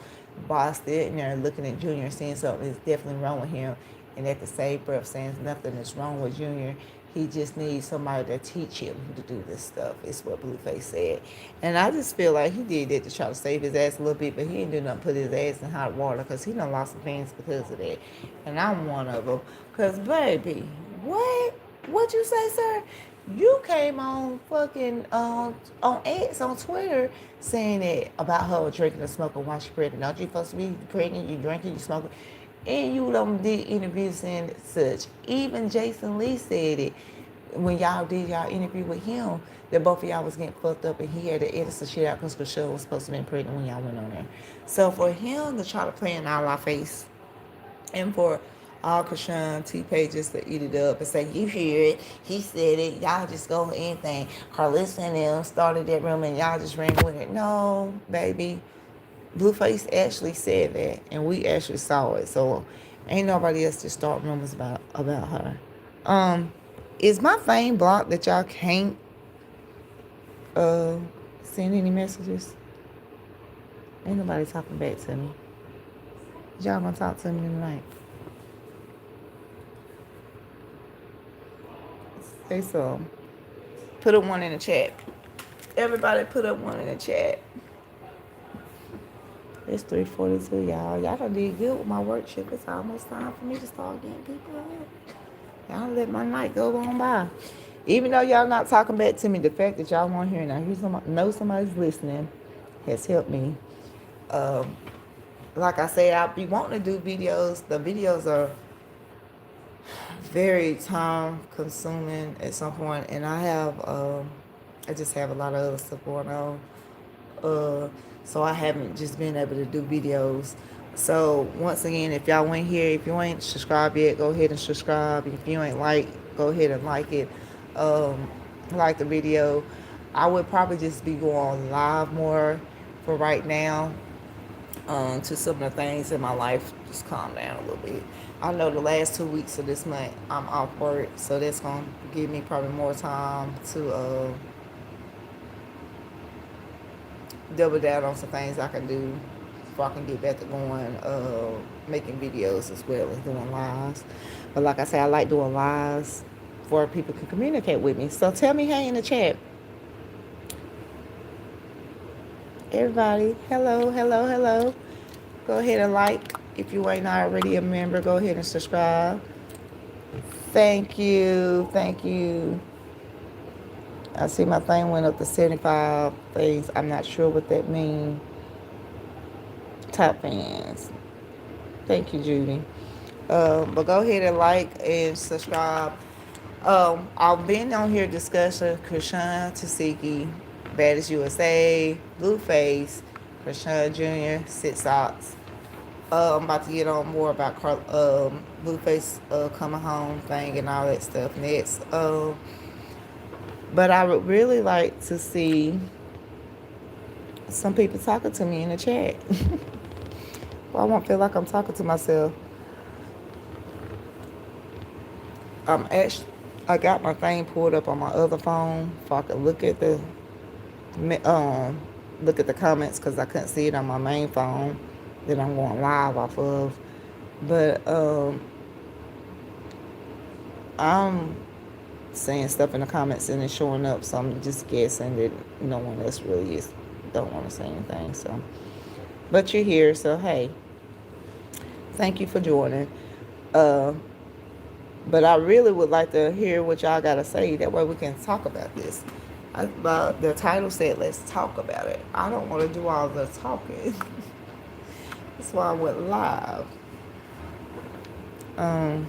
Boss sitting there looking at Junior and saying something is definitely wrong with him, and at the same breath saying nothing is wrong with Junior. He just needs somebody to teach him to do this stuff, is what Blueface said. And I just feel like he did that to try to save his ass a little bit, but he ain't do nothing to put his ass in hot water, because he done lost some fans because of that. And I'm one of them. Because, baby, what? What you say, sir? You came on fucking on X on Twitter saying that about her drinking and smoking while she pregnant. Aren't you supposed to be pregnant? You drinking, you smoking, and you did interviews saying such. Even Jason Lee said it when y'all did y'all interview with him, that both of y'all was getting fucked up, and he had to edit some shit out because Michelle was supposed to be pregnant when y'all went on there. So for him to try to play in our face, and for all Krishan T pages to eat it up and say, you hear it, he said it, y'all just go with anything. Carlissa and them started that room and y'all just ran with it. No, baby. Blueface actually said that, and we actually saw it. So ain't nobody else to start rumors about her. Is my thing blocked that y'all can't send any messages? Ain't nobody talking back to me. Y'all gonna talk to me tonight? Say so. Put a 1 in the chat. Everybody put up 1 in the chat. It's 3:42, y'all. Y'all done did good with my work shift. It's almost time for me to start getting people up. Y'all let my night go on by. Even though y'all not talking back to me, the fact that y'all want to hear now, know somebody's listening has helped me. Like I said, I'll be wanting to do videos. The videos are very time consuming at some point, and I just have a lot of other stuff going on. So I haven't just been able to do videos. So once again, if y'all ain't here, if you ain't subscribed yet, go ahead and subscribe. If you ain't go ahead and like it. Like the video. I would probably just be going live more for right now. To some of the things in my life just calm down a little bit. I know the last 2 weeks of this month I'm off work, so that's gonna give me probably more time to double down on some things I can do before I can get back to going making videos as well as doing lives. But like I said, I like doing lives where people can communicate with me. So tell me hey in the chat. Everybody, hello. Go ahead and like. If you ain't already a member, go ahead and subscribe. Thank you. I see my thing went up to 75 things. I'm not sure what that means. Top fans. Thank you, Judy. But go ahead and like and subscribe. I've been on here discussing Krishan Tasiki, Baddies USA, Blueface, Krishan Jr., CIXOT, I'm about to get on more about Blueface coming home thing and all that stuff next. But I would really like to see some people talking to me in the chat. Well, I won't feel like I'm talking to myself. Actually, I got my thing pulled up on my other phone so I could um look at the comments because I couldn't see it on my main phone that I'm going live off of. But I'm saying stuff in the comments and it's showing up, so I'm just guessing that no one else really is don't want to say anything. So, but you're here, so hey, thank you for joining. Uh, but I really would like to hear what y'all got to say. That way we can talk about this. The title said, let's talk about it. I don't want to do all the talking. That's why I went live. Um,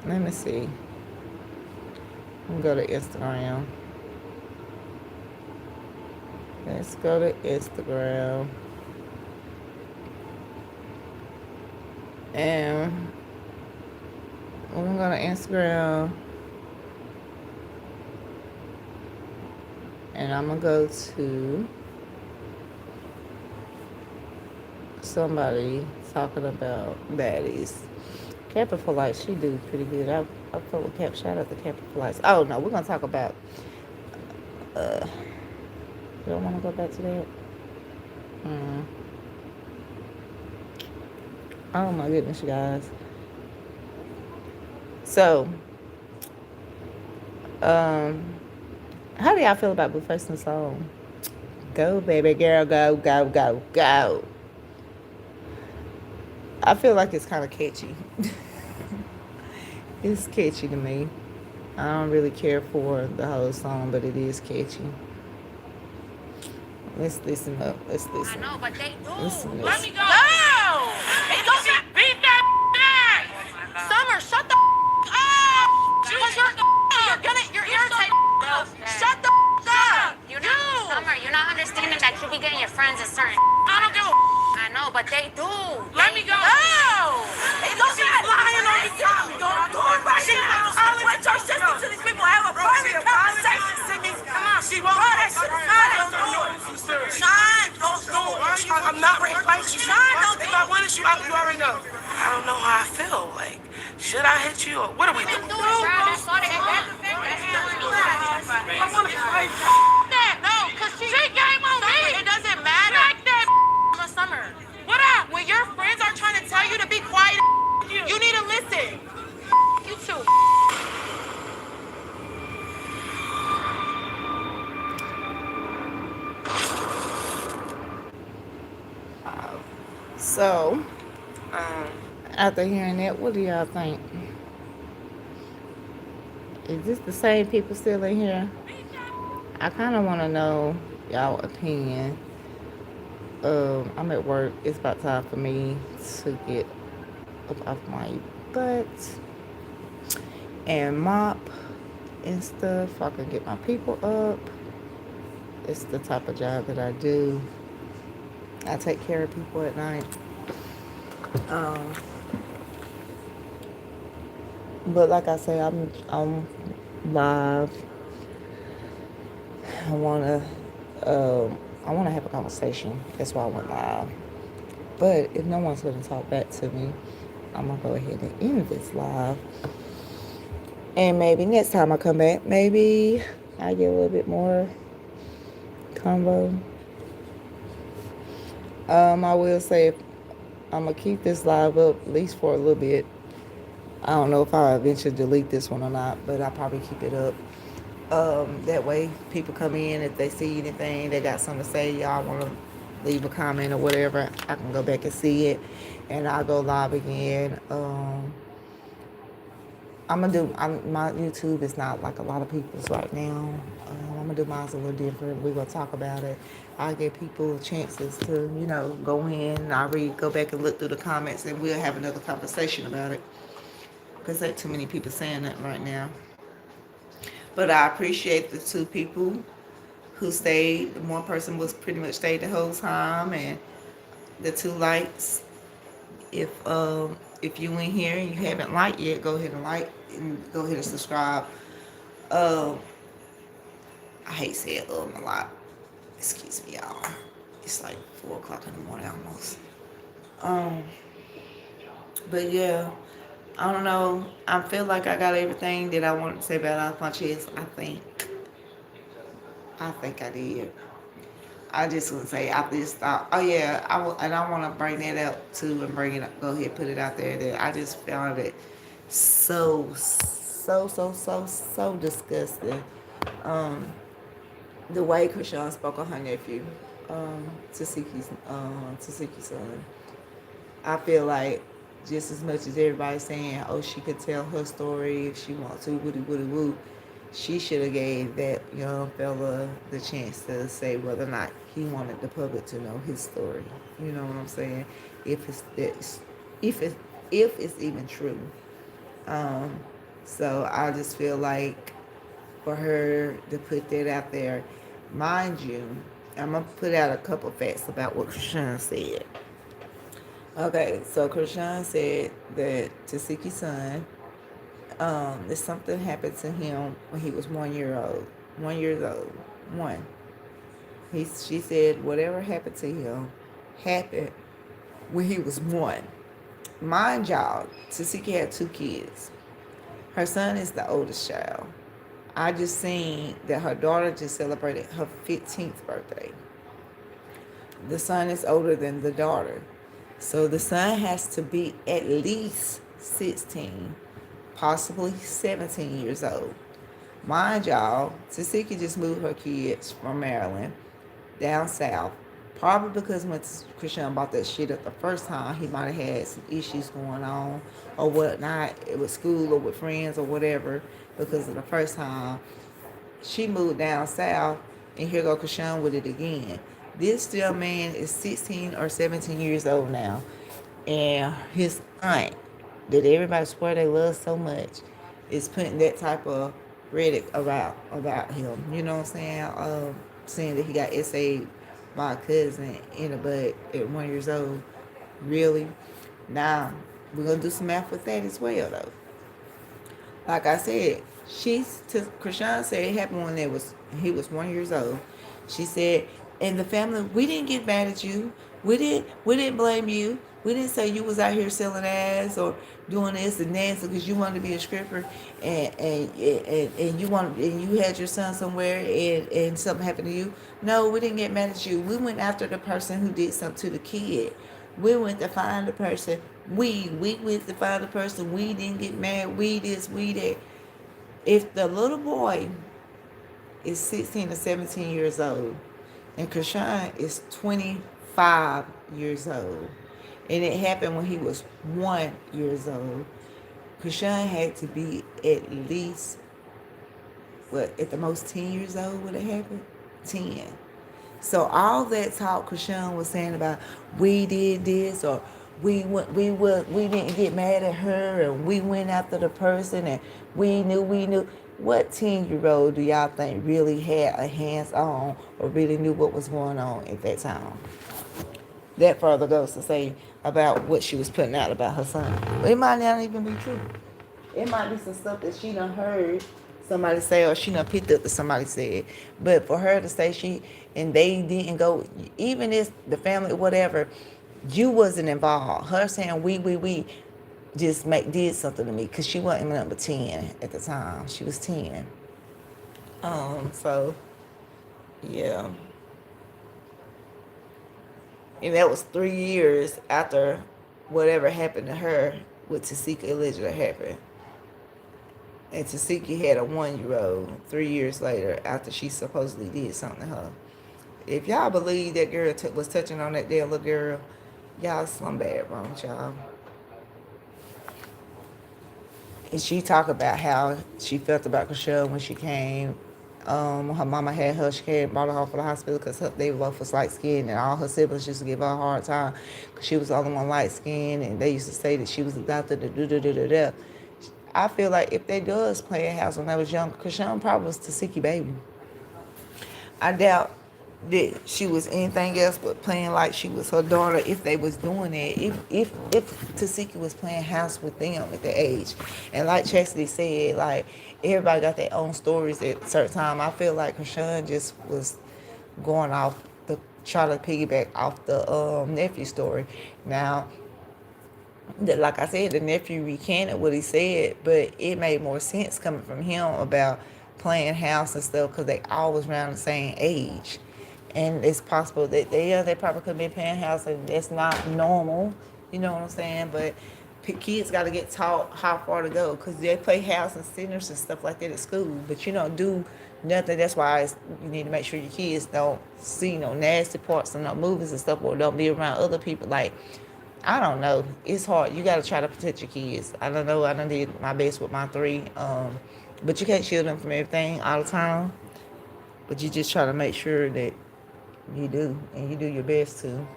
Let me see. I'm gonna go to Instagram. Let's go to Instagram. And we're gonna go to Instagram. And I'm gonna go to somebody talking about baddies. Captain for Life, she do pretty good. I felt with Cap. Shout out to Captain for Life. Oh no, we're gonna talk about. You don't want to go back to that. Oh my goodness, you guys. So, how do y'all feel about Blueface in the song? Go, baby girl, go, go, go, go. I feel like it's kind of catchy. It's catchy to me. I don't really care for the whole song, but it is catchy. Let's listen up. Let's listen. I know, but they do. Listen. Let me go. No! Hey, don't beat that ass! Summer, shut the up! Because you're irritating. Shut the up! Summer, you're not understanding that you be getting your friends a certain. I don't give a. I know, but they do. Let me go. No! Hey, don't be lying on the top. Don't do it right now. I'll let your sister to these people have a private conversation. Sydney. Come on, she won't. That shit is not Sean, don't do it. I'm not ready to fight you. Sean, don't do it. If I wanted you out, you already know. I don't know how I feel. Like, should I hit you or what are we doing? Do it, bro. That's all they I want to fight that. No, because she came on me. It doesn't matter. Like that Summer. What up? When your friends are trying to tell you to be quiet, you need to listen. You too. So, after hearing that, what do y'all think? Is this the same people still in here? I kind of want to know y'all opinion. I'm at work. It's about time for me to get up off my butt and mop and stuff. I can get my people up. It's the type of job that I do. I take care of people at night. But like I say, I'm live. I wanna have a conversation. That's why I went live. But if no one's gonna talk back to me, I'm gonna go ahead and end this live. And maybe next time I come back, maybe I get a little bit more convo. I will say I'm gonna keep this live up at least for a little bit. I don't know if I'll eventually delete this one or not, but I'll probably keep it up. That way people come in, if they see anything, they got something to say, y'all want to leave a comment or whatever, I can go back and see it, and I'll go live again. My YouTube is not like a lot of people's right now. I'm gonna do mine a little different. We're gonna talk about it. I'll give people chances to, go in. I'll go back and look through the comments, and we'll have another conversation about it. Because there ain't too many people saying that right now. But I appreciate the two people who stayed. One person was pretty much stayed the whole time, and the two likes. If you in here and you haven't liked yet, go ahead and like and go ahead and subscribe. Um, I hate saying a lot. Excuse me, y'all. It's like 4 o'clock in the morning almost. Um, but yeah, I don't know. I feel like I got everything that I wanted to say about off my chest. I think I did. I just would say I just thought, oh yeah, and I want to bring that up too and bring it up. Go ahead, put it out there that I just found it so disgusting. Um, the way Krishan spoke on her nephew, Tasiki's son. I feel like just as much as everybody's saying, oh, she could tell her story if she wants to, woody woody woo, she should have gave that young fella the chance to say whether or not he wanted the public to know his story. You know what I'm saying? If it's this, if it's if it's even true. Um, so I just feel like for her to put that out there, mind you, I'm gonna put out a couple facts about what Krishan said. Okay, so Krishan said that Tasiki's son, that something happened to him when he was 1 year old. 1 year old. One. She said whatever happened to him happened when he was one. Mind y'all, Tasiki had 2 kids. Her son is the oldest child. I just seen that her daughter just celebrated her 15th birthday. The son is older than the daughter. So the son has to be at least 16, possibly 17 years old. Mind y'all, Tasiki just moved her kids from Maryland down south. Probably because when Christian bought that shit up the first time, he might have had some issues going on or whatnot with school or with friends or whatever. Because of the first time she moved down south, and here go Krishan with it again. This still man is 16 or 17 years old now, and his aunt, that everybody swear they love so much, is putting that type of rhetoric about him. You know what I'm saying? Saying that he got essayed by a cousin in the butt at 1 years old. Really? Now we're gonna do some math with that as well, though. Like I said, Krishan said it happened when he was 1 years old. She said, and the family, we didn't get mad at you. We didn't blame you. We didn't say you was out here selling ass or doing this and that because you wanted to be a stripper and you had your son somewhere and something happened to you. No, we didn't get mad at you. We went after the person who did something to the kid. We went to find the person. We went to find the person. We didn't get mad. We this, we that. If the little boy is 16 to 17 years old and Krishan is 25 years old and it happened when he was 1 years old, Krishan had to be at least, at the most 10 years old when it happened? 10. So all that talk Krishan was saying about we did this or we didn't get mad at her and we went after the person and we knew. What 10-year-old do y'all think really had a hands on or really knew what was going on at that time? That further goes to say about what she was putting out about her son. It might not even be true. It might be some stuff that she done heard somebody say or she done picked up that somebody said. But for her to say and they didn't go, even if the family, whatever, you wasn't involved. Her saying we just did something to me because she wasn't number 10 at the time. She was 10. So, yeah. And that was 3 years after whatever happened to her with Tasika allegedly happened. And Tasiki had a 1-year-old 3 years later after she supposedly did something to her. If y'all believe that girl was touching on that damn little girl, y'all some bad wrong, y'all. And she talked about how she felt about Krishan when she came. Her mama had her, she came, brought her home from the hospital because they both was light skinned and all her siblings used to give her a hard time because she was the only one light skinned and they used to say that she was adopted. I feel like if they does play a house when they was young, Krishan probably was Tasiki baby. I doubt that she was anything else but playing like she was her daughter if they was doing it. If Tasika was playing house with them at the age. And like Chastity said, like everybody got their own stories at certain time. I feel like Krishan just was going off the try to piggyback off the nephew story. Now that, like I said, the nephew recanted what he said, but it made more sense coming from him about playing house and stuff because they all was around the same age, and it's possible that they probably could be playing house and that's not normal. You know what I'm saying? But kids got to get taught how far to go because they play house and sinners and stuff like that at school, but you don't do nothing. That's why you need to make sure your kids don't see no nasty parts and no movies and stuff, or don't be around other people like I don't know. It's hard. You got to try to protect your kids. I don't know. I done did my best with my three. But you can't shield them from everything all the time. But you just try to make sure that you do. And you do your best to.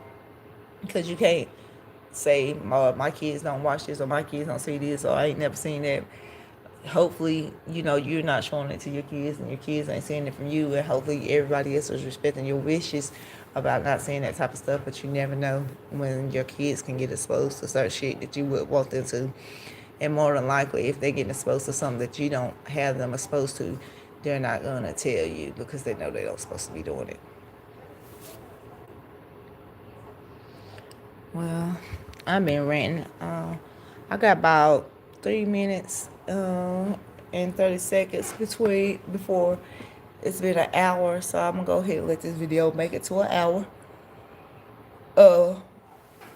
Because you can't say, my kids don't watch this or my kids don't see this or I ain't never seen that. Hopefully, you're not showing it to your kids and your kids ain't seeing it from you. And hopefully everybody else is respecting your wishes about not saying that type of stuff. But you never know when your kids can get exposed to certain shit that you would want them to. And more than likely, if they're getting exposed to something that you don't have them exposed to, they're not going to tell you because they know they don't supposed to be doing it. Well, I've been ranting. I got about 3 minutes and 30 seconds before it's been an hour, so I'm gonna go ahead and let this video make it to an hour.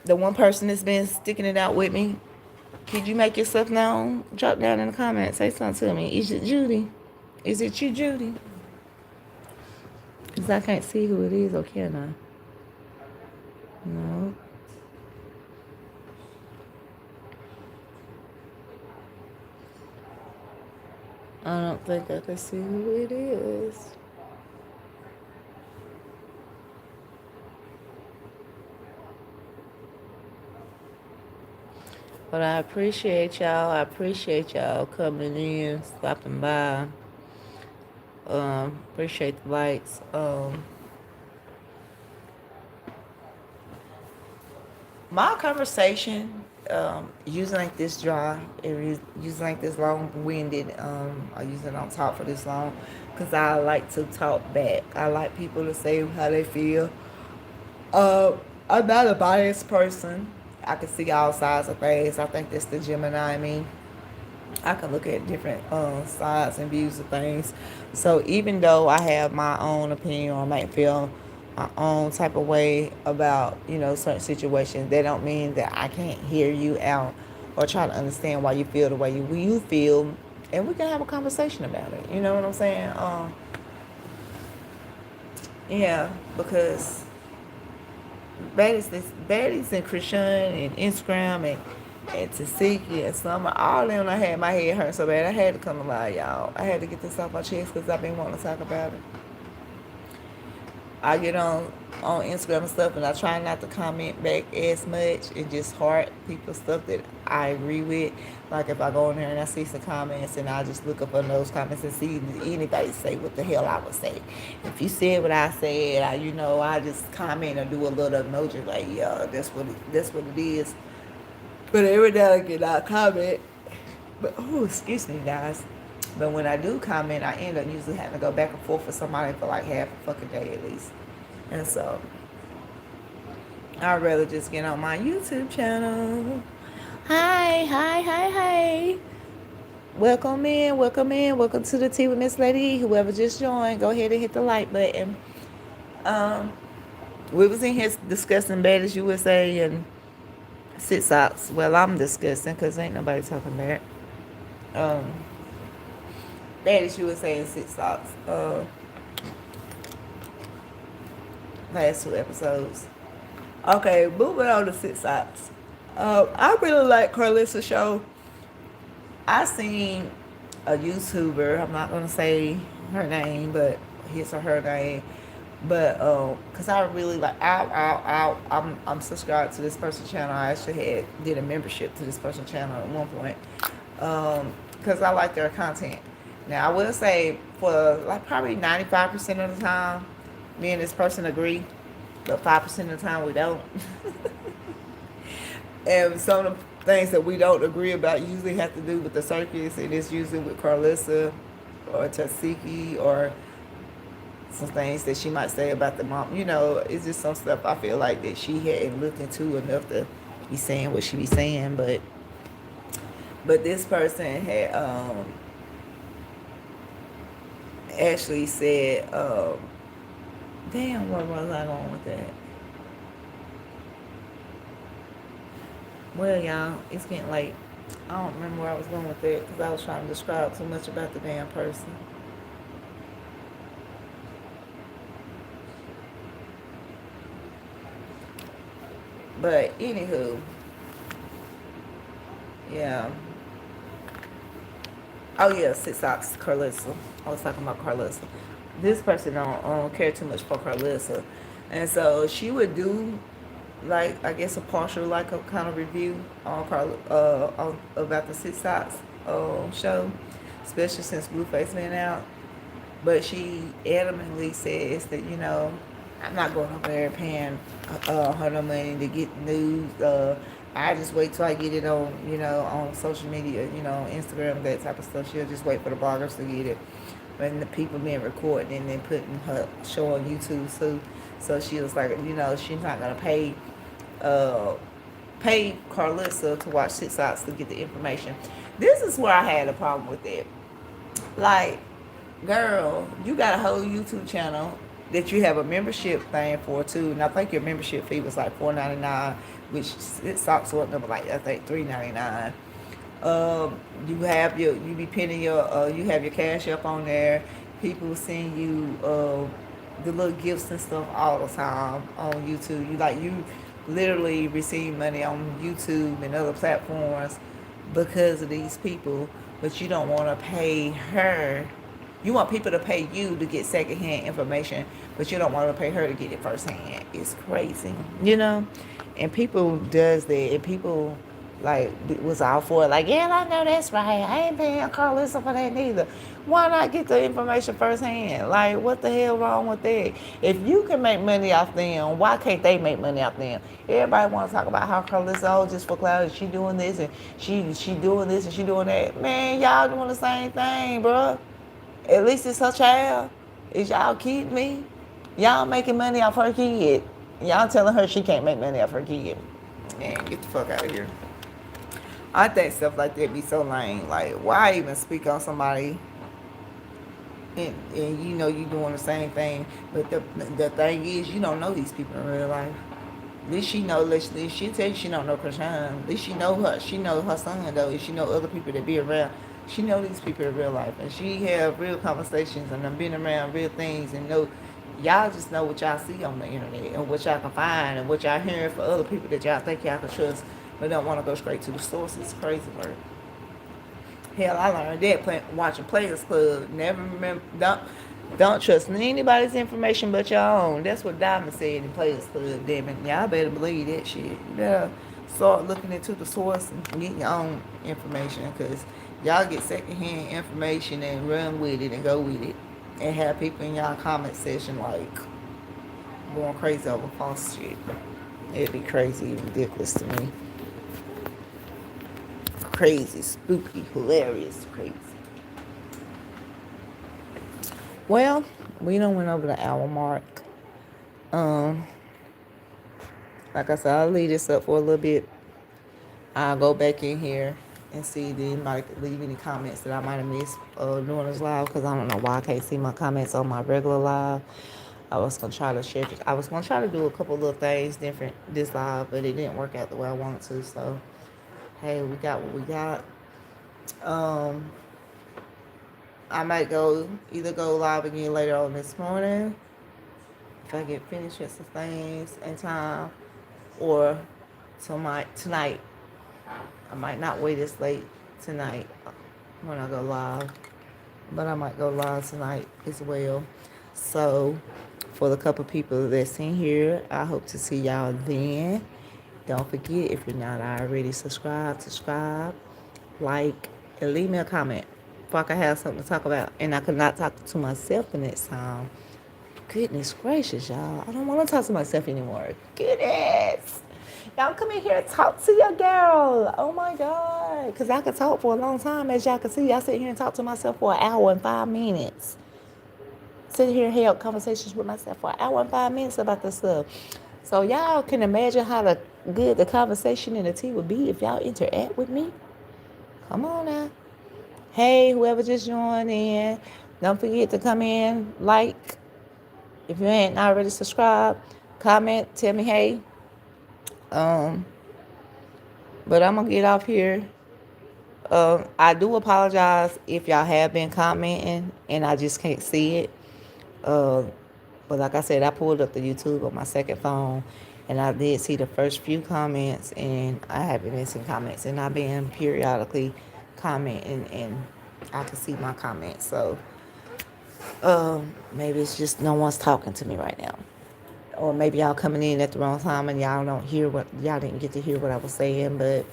The one person that's been sticking it out with me, could you make yourself known? Drop down in the comments, say something to me. Is it Judy? Is it you, Judy? Because I can't see who it is, or can I? No. I don't think I can see who it is. But I appreciate y'all. I appreciate y'all coming in, stopping by. Appreciate the likes. My conversation, using like this dry, using like this long-winded, I use it on top for this long, because I like to talk back. I like people to say how they feel. I'm not a biased person. I can see all sides of things. I think that's the Gemini in me. I can look at different sides and views of things. So even though I have my own opinion, or I might feel my own type of way about certain situations, that don't mean that I can't hear you out or try to understand why you feel the way you feel, and we can have a conversation about it. You know what I'm saying? Yeah, because Baddies and Krishan and Instagram and Tasiki and Summer, all of them, I had my head hurt so bad. I had to come alive, y'all. I had to get this off my chest because I've been wanting to talk about it. I get on Instagram and stuff, and I try not to comment back as much and just heart people's stuff that I agree with. Like if I go in there and I see some comments, and I just look up on those comments and see anybody say what the hell I would say. If you said what I said, I just comment or do a little emoji like, yeah, that's what it is. But every now and again I comment. But excuse me, guys. But when I do comment, I end up usually having to go back and forth with somebody for like half a fucking day at least. And so I'd rather just get on my YouTube channel. Hi. Welcome in. Welcome to the Tea with Miss Lady. Whoever just joined, go ahead and hit the like button. We was in here discussing Baddies USA and CIXOT. Well, I'm discussing because ain't nobody talking back. Baddies USA and CIXOT. Last 2 episodes. Okay, moving on to CIXOT. I really like Carlissa's show. I seen a YouTuber. I'm not gonna say her name, but his or her name. But cause I really like, I'm subscribed to this person's channel. I actually did a membership to this person's channel at one point. Cause I like their content. Now I will say for like probably 95% of the time, Me and this person agree, but 5% of the time we don't. And some of the things that we don't agree about usually have to do with the circus, and it's usually with Carlissa or Tasiki or some things that she might say about the mom. You know, it's just some stuff I feel like that she hadn't looked into enough to be saying what she be saying. But this person had actually said, damn, where was I going with that? Well, y'all, it's getting late. I don't remember where I was going with that because I was trying to describe too much about the damn person. But anywho, yeah. Oh yeah, CIXOT, Carlissa. I was talking about Carlissa. This person don't care too much for Carlissa, and so she would do like I guess a partial like a kind of review on about the CIXOT show, especially since Blueface been out. But she adamantly says that I'm not going over there paying her no money to get news. I just wait till I get it on on social media, Instagram, that type of stuff. She'll just wait for the bloggers to get it, and the people being recorded and then putting her show on YouTube. So she was like, she's not gonna uh, pay Carlissa to watch CIXOT to get the information. This is where I had a problem with it. Like, girl, you got a whole YouTube channel that you have a membership thing for too, and I think your membership fee was like $4.99, which it stocks up number like I think $3.99. You be pinning you have your cash up on there. People send you the little gifts and stuff all the time on YouTube. You literally receive money on YouTube and other platforms because of these people, but you don't want to pay her. You want people to pay you to get secondhand information, but you don't want to pay her to get it firsthand. It's crazy. And people does that, and people like was all for it. Like, yeah, I know that's right. I ain't paying Carlissa for that neither. Why not get the information firsthand? Like, what the hell wrong with that? If you can make money off them, why can't they make money off them? Everybody want to talk about how Carlissa, just for cloud, she doing this and she doing this and she doing that. Man, y'all doing the same thing, bruh. At least it's her child. Is y'all kidding me? Y'all making money off her kid. Y'all telling her she can't make money off her kid. Man, get the fuck out of here. I think stuff like that be so lame. Like, why even speak on somebody and you doing the same thing? But the thing is, you don't know these people in real life. At least she know. At least she tell you she don't know Krishan. At least she know her. She know her son though. And she know other people that be around. She know these people in real life, and she have real conversations and I'm been around real things and know. Y'all just know what y'all see on the internet and what y'all can find and what y'all hearing for other people that y'all think y'all can trust, but don't want to go straight to the source. It's crazy work. Hell, I learned that watching Players Club. Never remember. Don't trust anybody's information but your own. That's what Diamond said in Players Club. Damn it, y'all better believe that shit. You better start looking into the source and getting your own information, because y'all get secondhand information and run with it and go with it, and have people in y'all comment section like going crazy over false shit. It'd be crazy, ridiculous to me. Crazy, spooky, hilarious, crazy. Well, we done went over the hour mark. Um, like I said, I'll leave this up for a little bit. I'll go back in here and see if anybody could leave any comments that I might have missed during this live, because I don't know why I can't see my comments on my regular live. I was gonna try to share. I was gonna try to do a couple little things different this live, but it didn't work out the way I wanted to. So, hey, we got what we got. Um, I might either go live again later on this morning if I get finished with some things in time, or tonight. I might not wait this late tonight when I go live, but I might go live tonight as well. So, for the couple people that's in here, I hope to see y'all then. Don't forget, if you're not already subscribe, like, and leave me a comment if I can have something to talk about. And I could not talk to myself the next time, Goodness gracious, y'all. I don't want to talk to myself anymore. Goodness. Y'all come in here and talk to your girl. Oh my God. Because I could talk for a long time. As y'all can see, I sit here and talk to myself for an hour and 5 minutes. Sit here and have conversations with myself for an hour and 5 minutes about this stuff. So y'all can imagine how good the conversation and the tea would be if y'all interact with me. Come on now. Hey, whoever just joined in, don't forget to come in, like, if you ain't already subscribed, comment, tell me hey. Um, but I'm gonna get off here. I do apologize if y'all have been commenting and I just can't see it. Uh, but like I said, I pulled up the YouTube on my second phone and I did see the first few comments and I have been missing comments and I've been periodically commenting and I can see my comments. So maybe it's just no one's talking to me right now. Or maybe y'all coming in at the wrong time and y'all didn't get to hear what I was saying, but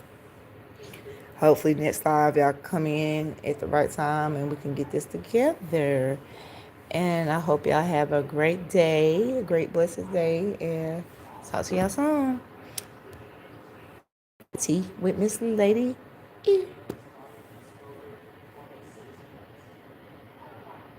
hopefully next live y'all come in at the right time and we can get this together. And I hope y'all have a great day, a great blessed day, and talk to y'all soon. Tea with Miss Lady E.